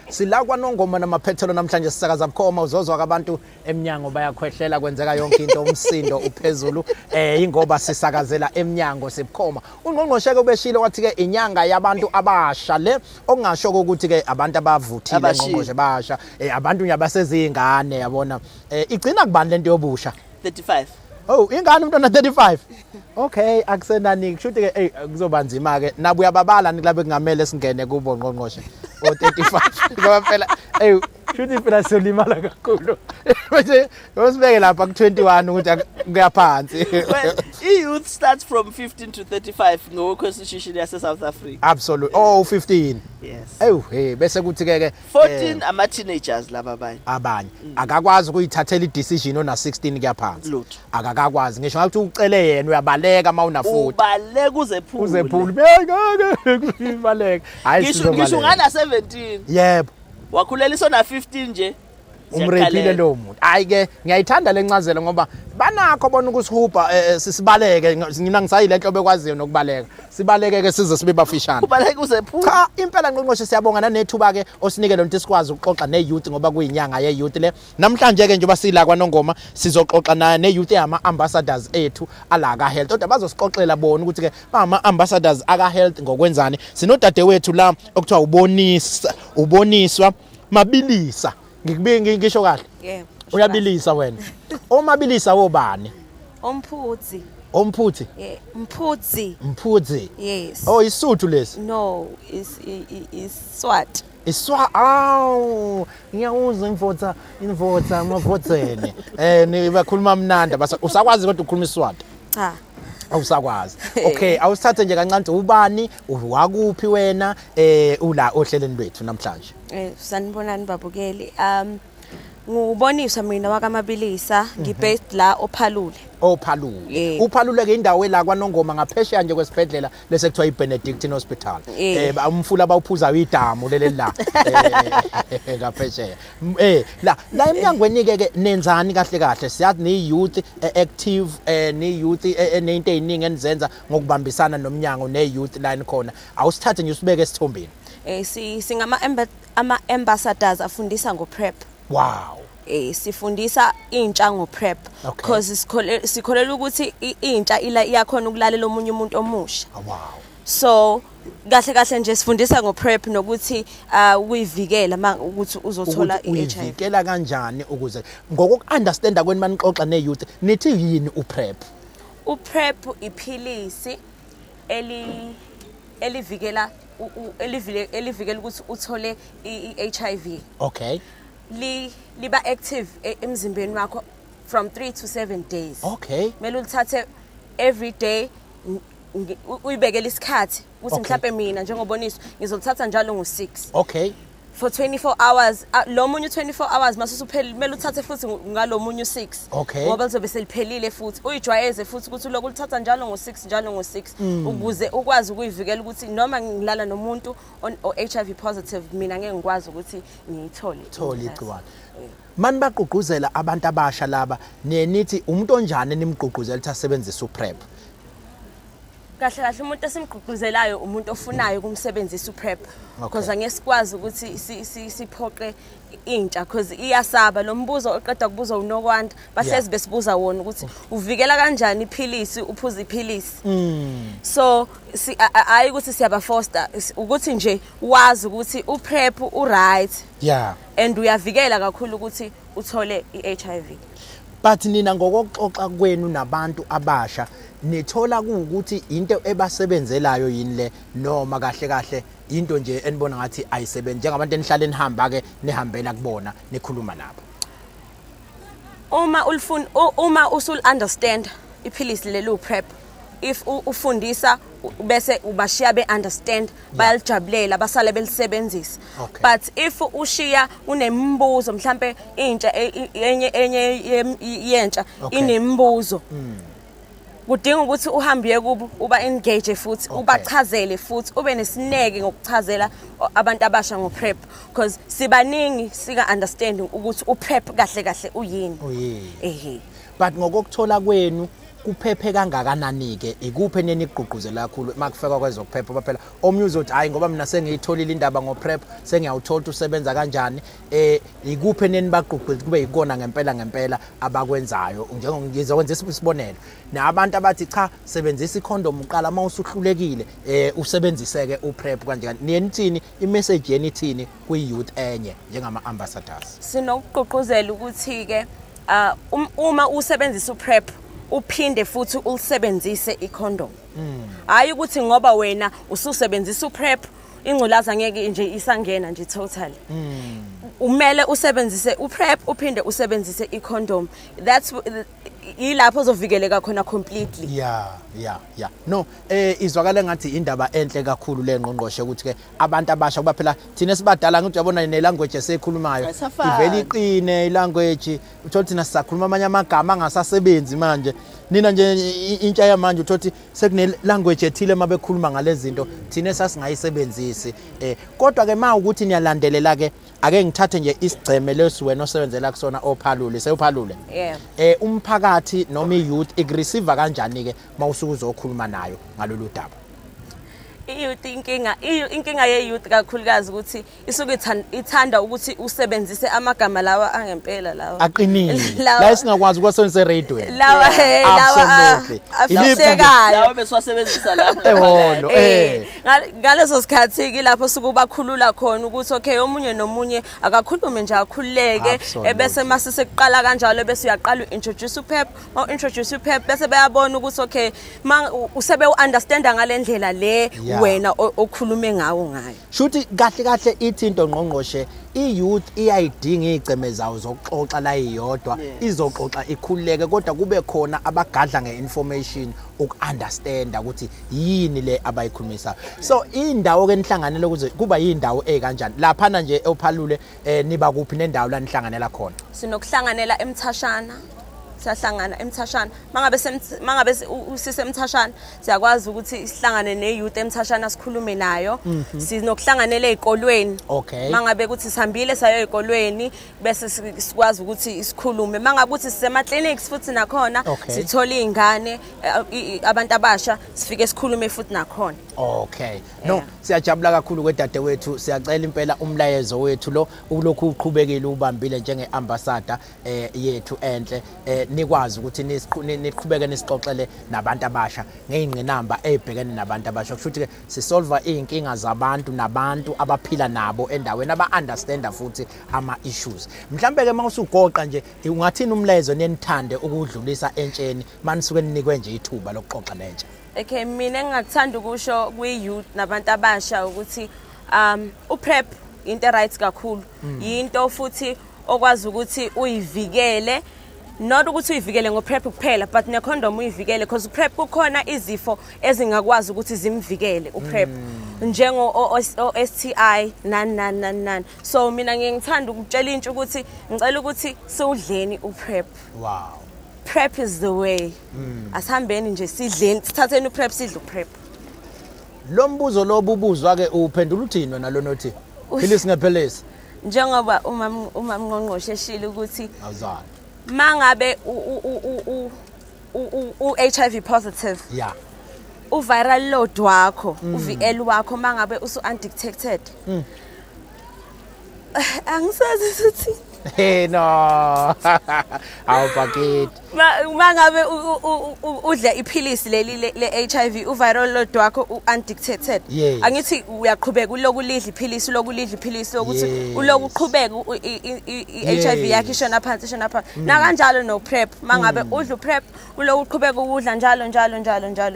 Sila kwaNongoma namaphethelo namhlanje sisakaza bukhoma uzozwa abantu eMnyango bayakhwehlela kwenzeka yonke into umsindo uphezulu ingoba sisakazela eMnyango sibukhoma. uNgqongqoshe ke beshilo wathi ke inyanga yabantu abasha le okungasho ukuthi ke abantu abavuthile uNgqongqoshe basha abantu nyabasezingane yabona igcina kubani lento yobusha 35. Oh ingane umntwana 35. Okay akusenani kushuthi ke kuzoba nzima ke nabo uyababala nilabe kungamele singene kubo Ngqongqoshe o35 ngoba phela shuthi phela solimala kakhulu manje usibeke lapha ku21 ukuthi kuyaphansi. Well youth starts from 15 to 35 ngokweconstitution yase South Africa. Absolutely. 15. Yes. Bese kuthi ke 14 ama teenagers laba abanye akakwazi ukuyithathela i-decision ona 16 kuyaphansi. Akakwazi ngisho ngathi ucele yena uyabaleka mawuna 40. Ubaleka uzephula. Ngeke ubaleka. Hayi ngisho ngana 17. Yebo. Wakhuleliswa na 15 nje. Umrepile lo muntu. Hayi ke ngiyayithanda lencazelo ngoba banakho bona ukusihupha sisibaleke ngina ngisayile enhlobo ekwaziyo nokubaleka. Sibaleke ke size sibe bafishana. Ubaleke uzephula. Cha impela Ngqongqoshe siyabonga nanethuba ke osinike lo nto sikwazi ukuxoxa neYouth ngoba kuyinyanga yeYouth le. Namhlanje ke njengoba sila kwaNongoma sizoxoxa naye neYouth ama ambassadors ethu ala ka health. Kodwa bazosixoxela bona ukuthi ke bama ambassadors aka health ngokwenzani. Sinodade wethu la okuthiwa uboniswa Mabilisa. Ngisho kahle. Yebo. Uyabilisa wena. Omabilisa wobani? Omphuthi. Omphuthi? Mphuthi. Yes. Oh isuthu lesi? No, is Swat. Aw, ngiyawuza imvotsa mavotsene. Ni bakhuluma mnanda basa usakwazi kodwa ukukhuluma iSwati? Cha. Awusakwazi. Okay, awusithathe nje kancane ubani, wakuphi wena ula ohlelweni lwethu namhlanje? Sanibonani babukeli. Nguboniswa mina wakamabilisa ngibased la ophalule. Ophalule. Uphalule ke indawo la kwaNongoma ngaphesheya nje kwesibhedlela lese kuthiwa iBenedict Hospital. Umfula bawuphuza idamu lele la. Ngaphesheya. La emnyangweni ke nenzani kahle kahle siyazi ni youth active ni youth enento eziningi enizenza ngokubambisana nomnyango ne youth line khona. Awusithathe nje usibeke esithombeni. Singama ambassadors afundisa ngo prep. Wow. Sifundisa intsha ngo prep because sikholela ukuthi intsha iyakhona ukulalela omunye umuntu omusha. Wow. So kahle nje sifundisa ngo prep nokuthi uyivikela ukuthi uzothola iHIV. Uyivikela kanjani ukuze ngokuunderstanda kweni manixoxa ne youth nithi yini uprep? Uprep iphilisi elivikela ukuthi uthole iHIV. Okay. Liba active emzimbeni wakho from 3 to 7 days. Okay. Mele ulithathe every day uyibekele isikhathi ukuthi mhlawumbe mina njengoboniswa ngizolithatha njalo ngo6. Okay. For 24 hours lo munye 24 hours masusupheli mele uthathe futhi ngalo munye u6 ngoba lizobe seliphelile futhi uyijwayeze futhi ukuthi lokho ulithatha njalo ngo6 ukuze ukwazi ukuyivikela ukuthi noma ngilala nomuntu HIV positive mina ngeke ngikwazi ukuthi ngiyithole igciwane. Mani baqhuquzela abantu abasha laba nithi umuntu onjani nimgqugquzela ukuthi asebenzise uprep? Kahle umuntu esimgqugquzelayo umuntu ofunayo kumsebenzisa uprep because angeke sikwazi ukuthi siphoqe intsha because iyasaba lo mbuzo oqeda kubuza unokwanda bahlezi besibuza wona ukuthi uvikela kanjani iphilisi uphuza iphilisi. So ayi ukuthi siyaba foster ukuthi nje wazi ukuthi uprep uright and uyavikela kakhulu ukuthi uthole iHIV. But nina ngokuxoxa kwenu nabantu abasha nithola ukuthi into ebasebenzelayo yini le noma kahle into nje enibona ngathi ayisebenzi njengabantu enihlala enihamba ke nihambela kubona nikhuluma nabo? Uma usul understand iphilisi lelo prep if ufundisa bese ubashiya be understand bayajabulela basale belisebenzisa. But if ushiya unembuzo mhlambe intsha enye yeNtsha inembuzo kudinga ukuthi uhambe kubo uba engage futhi ubachazele futhi ube nesineke ngokuchazela abantu abasha ngo prep because sibaningi sika understanding ukuthi uprep kahle uyini. But ngokuthola kwenu kuphephe kangakanani ke ikuphe nenigqugquzela kakhulu makufeka kwezokuphepha phela omnye uzothi hayi ngoba mina sengiyitholile indaba ngo prep sengiyawuthola usebenza kanjani ikuphe nenibagqugquzela kube yikona ngempela abakwenzayo ngizokwenza isibonelo nabantu abathi cha sebenzisa ikhondom uqala mawusuhlulekile usebenziseke uprep kanje niyeni imessage yeni ithini kwi youth enye njengama ambassadors? Sinokugqugquzela ukuthi ke uma usebenzisa uprep uphinde futhi ulisebenzise ikhondom. Hayi ukuthi ngoba wena ususebenzisa uprep ingculaza ngeke nje isangena nje totally. Umele usebenzise uprep uphinde usebenzise ikhondom. That's ilapho uzovikeleka khona completely. Yeah. No izwakala ngathi indaba enhle kakhulu le ngqongqoshe ukuthi ke abantu abasha kuba phela thina sibadala ngithi uyabona ne language esekhulumayo ivela iqine ilanguage uthola thina sisakhuluma amanye amagama angasasebenzi manje nina nje intsha yamanje uthothi sekune language ethile mabekhuluma ngalezi zinto thina sasingayisebenzisi kodwa ke ma ukuthi niyalandelela ke ake ngithathe nje isigceme lesiwena osebenzela kusona ophalule sewuphalule umphakathi noma iyouth ikreceive kanjani ke mawusuku uzokhuluma nayo ngalolu daba? Iyouth inkinga yeyouth kakhulukazi ukuthi isuke ithanda ukuthi usebenzise amagama lawa angempela lawa aqinile la esingakwazi ukwasebenzisa radio lawa afisekayo lawa beswasebenzisa lapho ngaleso sikhathi ke lapho sukubakhulula khona ukuthi okay omunye nomunye akakhulume nje akhululeke ebese masise kuqala kanjalo bese uyaqala uintroduce uPep introduce uPep bese bayabona ukuthi okay usebe uunderstanda ngalendlela le wena okhulume ngayo. Shuthi kahle ithinto Ngqongqoshe i-youth iyayidinga igceme zawo zokuxoxa la iyodwa izoxoxa ikhululeke kodwa kube khona abagadla ngeinformation ukunderstanda ukuthi yini le abayikhulumisa. So indawo ke nihlanganele ukuze kuba yindawo kanjani laphana nje ophalule niba kuphi nendawo la nihlanganela khona. Sinokuhlanganela eMthashana. Siyahlangana eMthashana mangabe usisemthashana siyakwazi ukuthi isihlangane ne-youth eMthashana sikhulume nayo. Sinokuhlanganela ezikolweni mangabe ukuthi sihambile sayo ezikolweni bese sikwazi ukuthi isikhulume mangabe ukuthi sisema clinics futhi nakhona sithola izingane abantu abasha sifike sikhulume futhi nakhona. No siyajabula kakhulu kwedadewethu siyacela impela umlayezo wethu lo ulokhu uqhubekile ubambile njenge-ambassador yethu enhle nikwazi ukuthi niqhubeke nisixoxele nabantu abasha ngeyingqinamba ezibhekene nabantu abasha kusho ukuthi sisolve izinkinga zabantu nabantu abaphila nabo endaweni aba-understanda futhi ama-issues. Mhlambe ke mawusugoqa nje ungathini umlayezo nenithande ukudlulisa entsheni manisuke ninikwe nje ithuba lokuxoxa nentsha. Okay, mina engakuthanda ukusho kwi-youth nabantu abasha ukuthi uPrep into right kakhulu. Yinto futhi okwazi ukuthi uyivikele, not ukuthi uyivikele ngoPrep kuphela but necondom uyivikele because uPrep kukhona izifo ezingakwazi ukuthi zimvikele uPrep njengo STI nan. So mina ngiyangithanda ukutshela intsha ukuthi ngicela ukuthi siwudleni uPrep. Wow. Prep is the way. Asihambeni nje sidleni sithatheni uPrep sidle uPrep. Lo mbuzo lo bubuzwa ke uphendula uthini wena lo nothi? Philisi ngephelisi. Njengoba uMngqongqoshe eshilo ukuthi awuzani. Mangabe HIV positive. Yeah. Uviral load wakho, uVL wakho mangabe undetected. Angisazi ukuthi no. Awupaket. Mangabe udla iphilisi leli le-HIV uviral load wakho undetected. Angithi uyaqhubeka ulokudla iphilisi ukuthi ulokuqhubeka i-HIV yakhe ishona phansi. Na kanjalo no PrEP mangabe udla uPrEP ulokuqhubeka ukudla njalo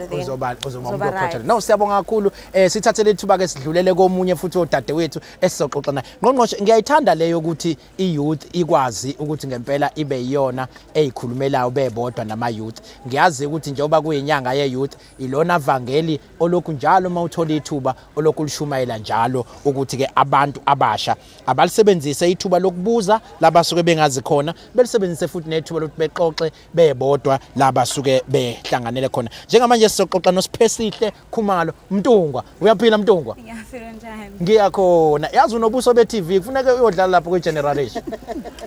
then. Uzoba uDokotela. No siyabonga kakhulu sithathele ithuba ke sidlulele komunye futhi odadewethu esizoxoxa naye. Ngqongqoshe ngiyayithanda leyo ukuthi i-youth ikwazi ukuthi ngempela ibe yiyona eyikhulumelayo bebodwa nama-youth. Ngiyazi ukuthi njengoba kuyinyanga ye-youth ilona vangeli olokhu njalo mawuthola ithuba olokhu lishumayela njalo ukuthi ke abantu abasha abalisebenzise ithuba lokubuza labasuke bengazi khona belisebenzise futhi nethuba lokuthi bexoxe bebodwa labasuke behlanganele khona. Njengamanje sizoxoxa noSiphesihle Khumalo Mtungwa. Uyaphila Mtungwa? Ngiyafika njani? Ngiyakhona. Yazi unobuso be-TV kufuneka uyodlala lapho kwi-generation.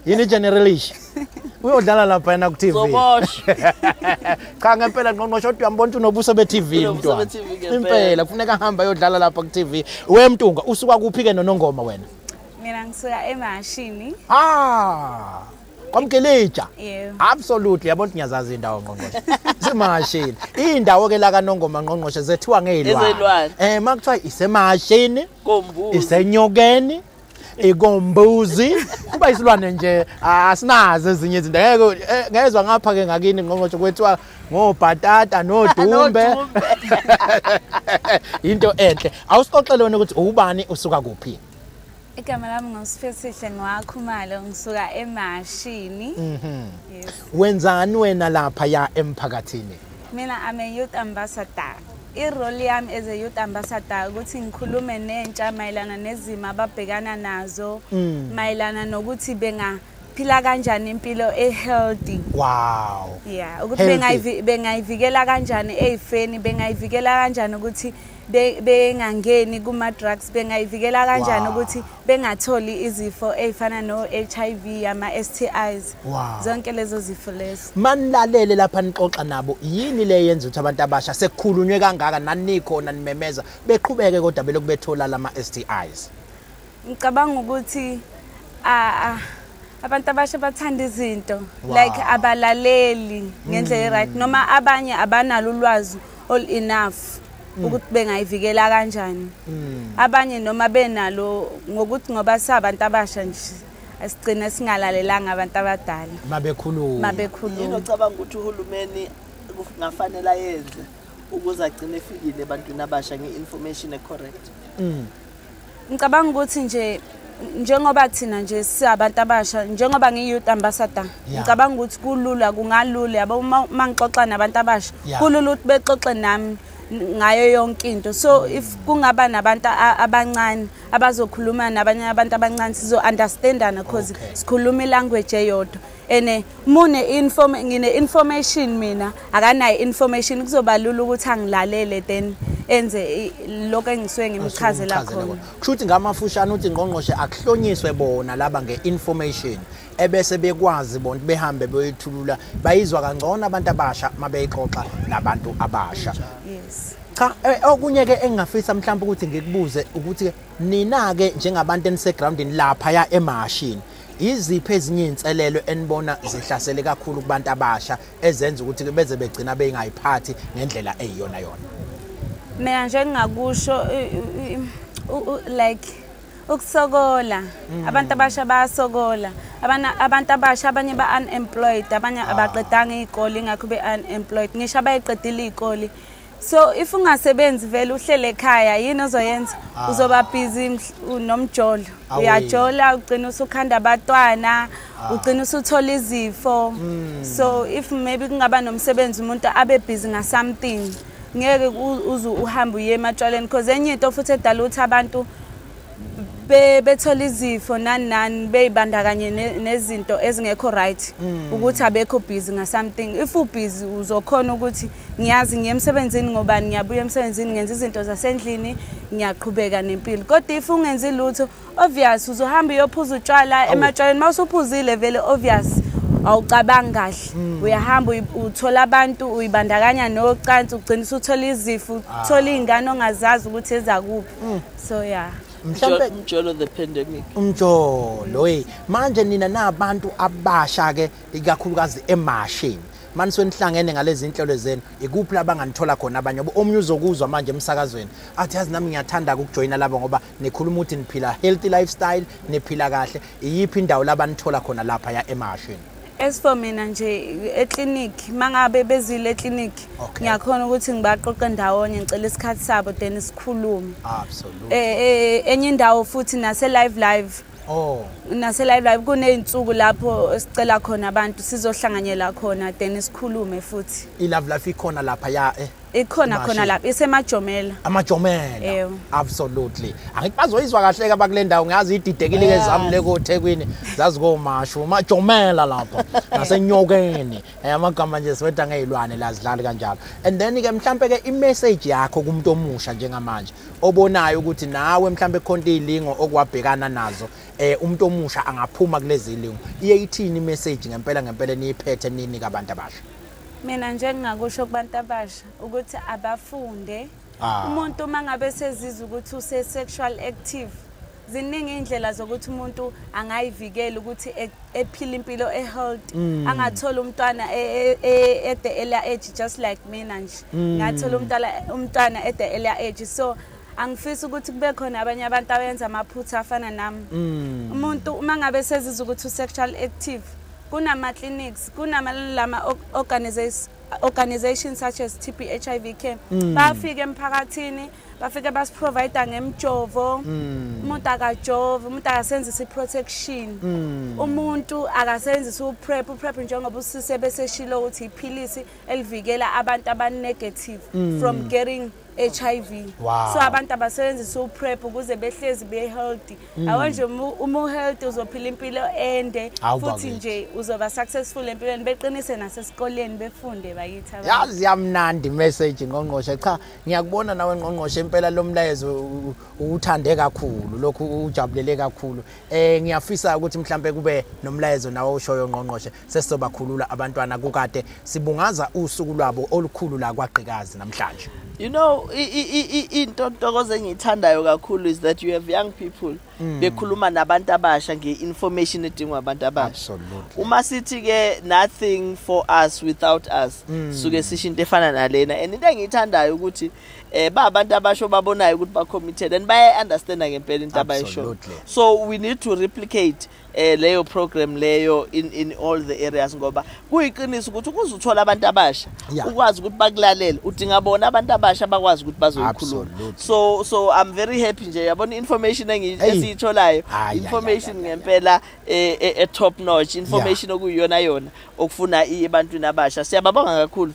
Yini generation? Uyodlala lapha yena ku-TV. Cha ngempela Ngqongqoshe kodwa uyambona unobuso be-TV mntwana. Impela kufuneka ahamba ayodlala lapha ku-TV. We Mtungwa usuka kuphi ke noNongoma wena? Mina ngisuka eMashini. Kwamkelija. Yebo. Absolutely yabona ngiyazazi indawo Ngqongqoshe. Simashini. Indawo ke la kaNongoma Ngqongqoshe zethiwa ngezilwane. Makuthiwa isemashini, isenyokeni, ikombuzi, kuba isilwane nje asinazo ezinye izinto. Ngezwe ngapha ke ngakini Ngqongqoshe kwethiwa ngobhatata nodumbe. Into enhle. Awusixoxele wena ukuthi ubani usuka kuphi? Igama lami nguSiphesihle Khumalo ngisuka eMashini. Yes. Wenzani wena lapha ya emphakathini? Mina I'm a youth ambassador. I-role yami as a youth ambassador ukuthi ngikhulume nentsha mayelana nezimo ababhekana nazo, mayelana nokuthi bengaphila kanjani impilo healthy. Wow. Yeah, ukuthi bengayivikela kanjani ezifeni, bengayivikela kanjani ukuthi bengangeni kuma drugs, bengayivikela kanjani ukuthi bengatholi izifo ezifana no HIV ama STIs. Zonke lezo zifo lezo. Manilalele lapha nixoxa nabo yini le yenza ukuthi abantu abasha sekukhulunywe kangaka nanikhona nimemeza beqhubeke kodwa belokhu bethola lama STIs? Ngicabanga ukuthi abantu abasha bathanda izinto like abalaleli ngendlela right noma abanye abanalo ulwazi all enough ukuthi bengayivikela kanjani. Abanye noma benalo ngokuthi ngoba sabantu abasha nje asigcina singalalelanga abantu abadala mabekhuluma. Ngicabanga ukuthi uhulumeni kungafanele ayenze ukuze agcine efikile ebantwini abasha nge-information correct? Ngicabanga ukuthi nje njengoba thina nje siyabantu abasha njengoba ngi-youth ambassador ngicabanga ukuthi kulula kungalula yabo mangixoxa nabantu abasha kulula ukuthi bexoxe nami ngayo yonke into. So if kungaba nabantu abancane abazokhuluma nabanye abantu abancane sizo understandana because sikhuluma ilanguage eyodwa. Ene ngine information mina akanayo information kuzoba lula ukuthi angilalele then enze lokho engisuke ngimchazela khona. Kushuthi ngamafushane uthi Ngqongqoshe akuhlonyiswe bona laba ngeinformation ebese bekwazi bona behambe beyithulula bayizwa kangcono abantu abasha mabeyixoxa nabantu abasha. Yes. Cha okunye ke engingafisa mhlawumbe ukuthi ngikubuze ukuthi nina ke njengabantu enisegroundini lapha ya emashini iziphi ezinye inselelo enibona zihlasele kakhulu kubantu abasha ezenza ukuthi beze begcina bengayiphathi ngendlela eyiyona yona? Mina nje ngingakusho like ukusokola abantu abasha bayasokola abantu abasha abanye ba unemployed abanye abaqedanga izikole ingakho be unemployed ngisho abayiqedile izikole. So if ungasebenzi vele uhlele ekhaya yini ozoyenza uzoba busy nomjolo uyajola ugcina usukhanda abatwana ugcina usuthola izifo. So if maybe kungaba nomsebenzi umuntu abe busy nga something ngeke uhambe uye ematshwaleni because enye into futhi edala ukuthi abantu bethola izifo nani beyibandakanye nezinto ezingekho right ukuthi abekho busy nga something. If u busy uzokhona ukuthi ngiyazi ngiyemsebenzini ngobani ngiyabuya emsebenzini ngenza izinto zasendlini ngiyaqhubeka nempilo. Kodwa if ungenzi lutho obvious uzohamba uyophuza utshwala ematshwaleni mawusuphuzile vele obvious awucabangi kahle uyahamba uthola abantu uyibandakanya nocansi ugcina usuthola izifo uthola izingane ongazazi ukuthi ezakuphi. So yeah. Umjolo the pandemic. Umjolo manje nina nabantu abasha ke ikakhulukazi emashini manje nihlangene ngalezi inhlelo zenu ikuphi labanganithola khona abanye omunye uzokuzwa manje emsakazweni athi yazi nami ngiyathanda ukujoina labo ngoba nikhuluma ukuthi niphila healthy lifestyle niphila kahle iyiphi indawo labanithola khona lapha ya emashini? As for mina nje eclinic mangabe bezile eclinic ngiyakhona ukuthi ngibaqoqe ndawonye ngicela isikhathi sabo then sikhulume. Absolutely. Enye indawo futhi nase live nase live kuneyinsuku lapho sicela khona abantu sizohlanganyela khona then sikhulume futhi. Live ikhona lapha ya ikhona khona lapha isemajomela. Amajomela. Absolutely. Angithi bazoyizwa kahle ke bakule ndawo ngazi ididekile ke zami leko eThekwini zazi komashu amajomela lapha nasenyokeni amagama nje siwetha ngezilwane lazidlali kanjalo. And then ke mhlambe ke imessage yakho kumuntu omusha njengamanje obonayo ukuthi nawe mhlambe khonto izilingo okwabhekana nazo umuntu omusha angaphuma kulezi zilingo iyithini imessage ngempela niyiphethe nini kabantu abasha? Mina nje ngingakusho kubantu abasha ukuthi abafunde. Umuntu mangabe sezizwa ukuthi use sexual active ziningi indlela zokuthi umuntu angayivikela ukuthi ephile impilo ehealthy angathola umntwana at the early age just like mina nje ngathola umntwana at the early age. So angifisa ukuthi kube khona abanye abantu abenza amaphutha afana nami. Umuntu uma ngabe sezizwa ukuthi sexual active kunama clinics kunama organizations such as TB HIV care bafika emphakathini bafike basiprovide ngemjovo umuntu akajova umuntu akasenzisa iprotection umuntu akasenzisa uprep njengoba usise bese shilo ukuthi iphilisi elivikela abantu abanegative from getting HIV. So abantu abasebenzisa uprep ukuze behlezi be healthy. Awanje uma healthy uzophila impilo ende futhi nje uzoba successful empilweni beqinise nasesikoleni befunde bayithi abantu. Yazi yamnandi message Ngqongqoshe cha ngiyakubona nawe Ngqongqoshe impela lo mlayezo uthande kakhulu lokhu ujabulele kakhulu. Ngiyafisa ukuthi mhlambe kube nomlayezo nawo oshoyo Ngqongqoshe sesizobakhulula abantwana kukade sibungaza usuku lwabo olukhulu la kwaGqikazi namhlanje. You know, into ntokozo engithandayo kakhulu is that you have young people bekhuluma nabantu abasha ngeinformation edingwa abantu abasha. Absolutely. Uma sithi ke nothing for us without us suke sisho into efana nalena, and into engiyithandayo ukuthi ba abantu abasho babonayo ukuthi ba committed and baya understand ngempela into abayisho. So we need to replicate leyo program leyo in all the areas ngoba kuyiqiniso ukuthi ukuzuthola abantu abasha ukwazi ukuthi bakulalela udinga bona abantu abasha bakwazi ukuthi bazoyikhuluma. So I'm very happy nje yabona information esiyitholayo, information ngempela top notch, information okuyiyona yona okufuna ebantwini abasha. Siyababonga kakhulu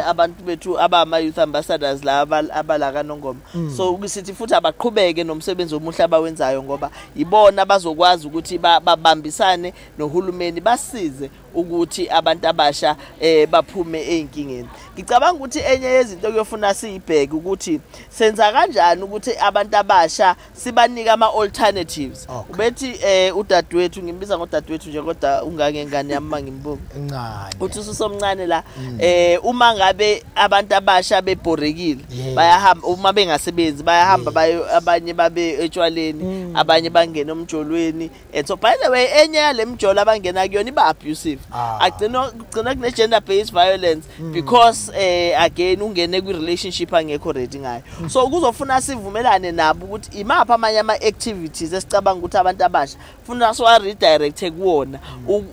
abantu bethu abama youth ambassadors la abala kaNongoma. So sithi futhi abaqhubeke nomsebenzi omuhle abawenzayo ngoba ibona bazokwazi ukuthi babambisane nohulumeni basize ukuthi abantu abasha baphume einkingeni. Ngicabanga ukuthi enye yezinto kuyofuna siyibheke ukuthi senza kanjani ukuthi abantu abasha sibanika ama alternatives. Ubethi udadewethu ngimbiza ngodadewethu nje kodwa ungangengane yami mangimbuka. Encane. Uthi usomncane la uma ngabe abantu abasha bebhorekile bayahamba uma bengasebenzi bayahamba abanye babe etshwaleni abanye bangena omjolweni. So by the way enye yale mjolo abangena kuyona iba abusive. Agcina kune gender based violence because again ungene kwi relationship angekho ready ngayo. So kuzofuna sivumelane nabo ukuthi imapha amanye ama activities esicabanga ukuthi abantu abasha funa so redirect kuwona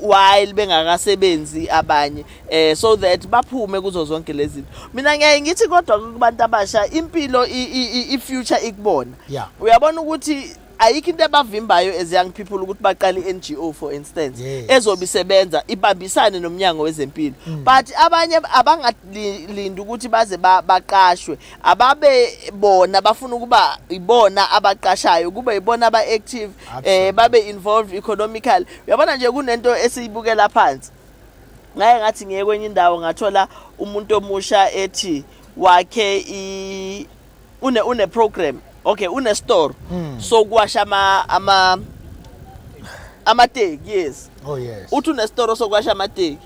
while bengakasebenzi abanye so that baphume kuzo zonke lezi zinto. Mina ngeke ngithi kodwa kubantu abasha impilo I future ikubona. Uyabona ukuthi ayikho into abavimbayo as young people ukuthi baqale iNGO for instance ezobisebenza ibambisane noMnyango wezeMpilo, but abanye abangalindi ukuthi baze baqashwe ababe bona bafuna ukuba ibona abaqashayo kube ibona aba active babe involved economically. Uyabona nje kunento esiyibukela phansi ngaye ngathi ngiye kwenye indawo ngathola umuntu omusha ethi wakhe une program. Okay, une store. So kwasha amateki, yes. Oh yes. Uthi une store so kwasha amateki.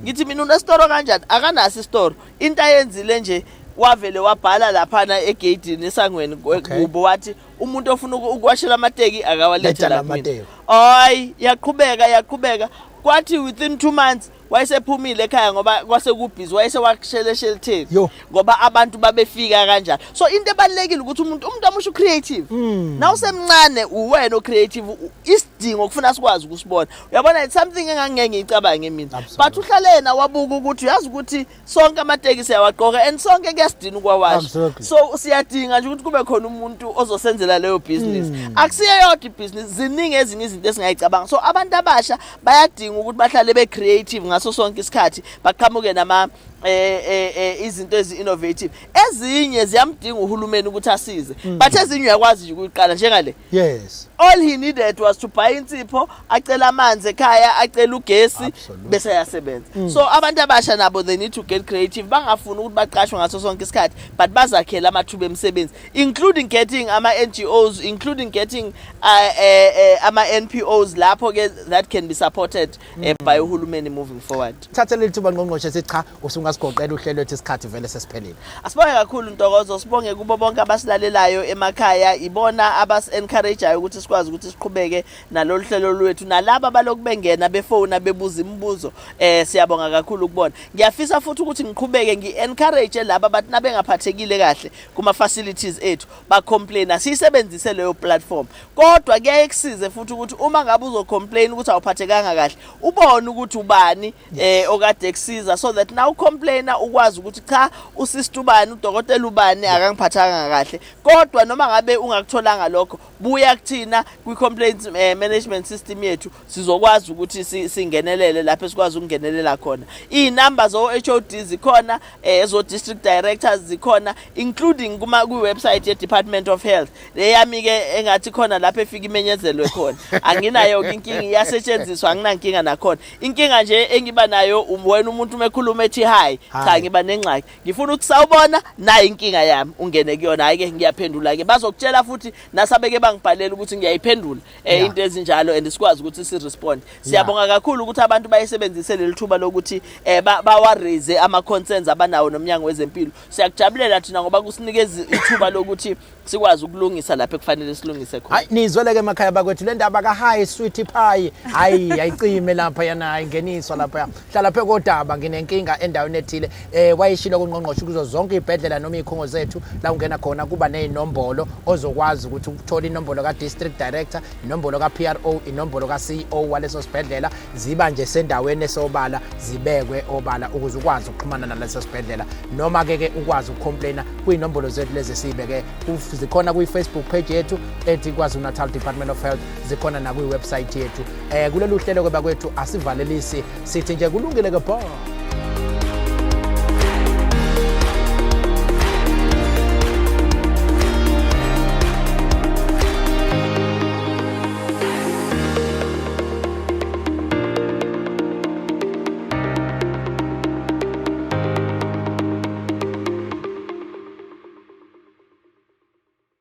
Ngithi mina une store kanjani? Akanasi store. Into ayenzile nje wavele wabhala lapha egate nesangweni kubo wathi umuntu ofuna ukwashela amateki akawalethe la mina. Hayi, yaqhubeka. Kwathi within 2 months wayesephumile ekhaya ngoba kwase kubhizi wayesewashele shelter ngoba abantu babefika kanjani. So into ebalekile ukuthi umuntu amusho creative na usemncane uwena creative isidingo kufuna sikwazi ukusibona. Uyabona it's something engangeke ngicabange mina, but uhlalena wabuka ukuthi uyazi ukuthi sonke amateki siyawaqoka and sonke kuyasidina ukwawasha. So siyadinga nje ukuthi kube khona umuntu ozosenzela leyo business. Akusiye yodwa business, ziningi ezinye izinto esingayicabanga. So abantu abasha bayadinga ukuthi bahlale be creative ngaso sonke isikhathi baqhamuke nama izinto ezi-innovative. Ezinye ziyamdinga uhulumeni ukuthi asize, but ezinye uyakwazi nje ukuyiqala njengale. Yes. All he needed was to buy insipho, acela amanzi ekhaya, acela ugesi bese yasebenza. So abantu abasha nabo they need to get creative. Bangafuni ukuthi baqashwe ngaso sonke isikhathi, but bazakhela amathuba emisebenzi, including getting ama NGOs, including getting ama NPOs lapho ke that can be supported by uhulumeni moving forward. Thatha lethuba Ngqongqoshe sithi cha usungasigoqela uhlelo ethi isikhathi vele sesiphelile. Asibonge kakhulu Ntokozo, sibonge kubo bonke abasilalelayo emakhaya, ibona abas-encourageayo ukuthi sikwazi ukuthi siqhubeke nalolu hlelo lwethu nalabo abaloku bengena befona bebuza imibuzo. Siyabonga kakhulu ukubona. Ngiyafisa futhi ukuthi ngiqhubeke ngi-encourage laba abathi nabengaphathekile kahle kuma facilities ethu ba complain sisebenzise leyo platform. Kodwa kuyaye kusize futhi ukuthi uma ngabe uzo complain ukuthi awuphathekanga kahle ubone ukuthi ubani okade kusiza, so that now complainer ukwazi ukuthi cha usister ubani uDkt ubani akangiphathanga kahle. Kodwa noma ngabe ungakutholanga lokho buya kuthina kwi complaints management system yethu sizokwazi ukuthi singenelele lapho sikwazi ukungenelela khona. Inamba zo HOD zikhona, ezo district directors zikhona, including ku website ye Department of Health. Leyami ke engathi khona lapho efika imenyezelwe khona. Anginayo inkingi iyasetshenziswa, anginankinga nakhona. Inkinga nje engiba nayo wena umuntu mekhuluma ethi hi hayi cha ngiba nengxaki ngifuna ukuthi sawubona nayi inkinga yami ungene kuyona hayi ke ngiyaphendula ke bazokutshela futhi nasabeke bangibhalela ukuthi ngiyayiphendula into ezinjalo and sikwazi ukuthi si respond siyabonga kakhulu ukuthi abantu bayisebenzise leli thuba lokuthi bawa raise ama concerns abanawo noMnyango wezeMpilo siyakujabulela thina ngoba kusinikeza ithuba lokuthi sikwazi ukulungisa lapha ekufanele silungise khona hayi nizweleke emakhaya bakwethu le ndaba ka high sweet pie hayi ayicime lapha yana ingeniswa lapha hlala phe kodaba nginenkinga endaweni ethile wayishilo kuNgqongqoshe kuzo zonke izibhedlela noma ikhongo zethu la ungena khona kuba nezinombolo ozokwazi ukuthi uthola inombolo ka district director inombolo ka PRO inombolo ka CEO waleso sibhedlela ziba nje sendaweni esobala zibekwe obala ukuze ukwazi ukuxhumana naleso sibhedlela noma ke ukwazi ukucomplaina kuyinombolo zethu lezi sibeke zikhona kwi Facebook page yethu ethi KwaZulu-Natal Department of Health zikhona na kwi website yethu kulolu hlelo kwaba kwethu asivalelisi sithi nje kulungile ke bha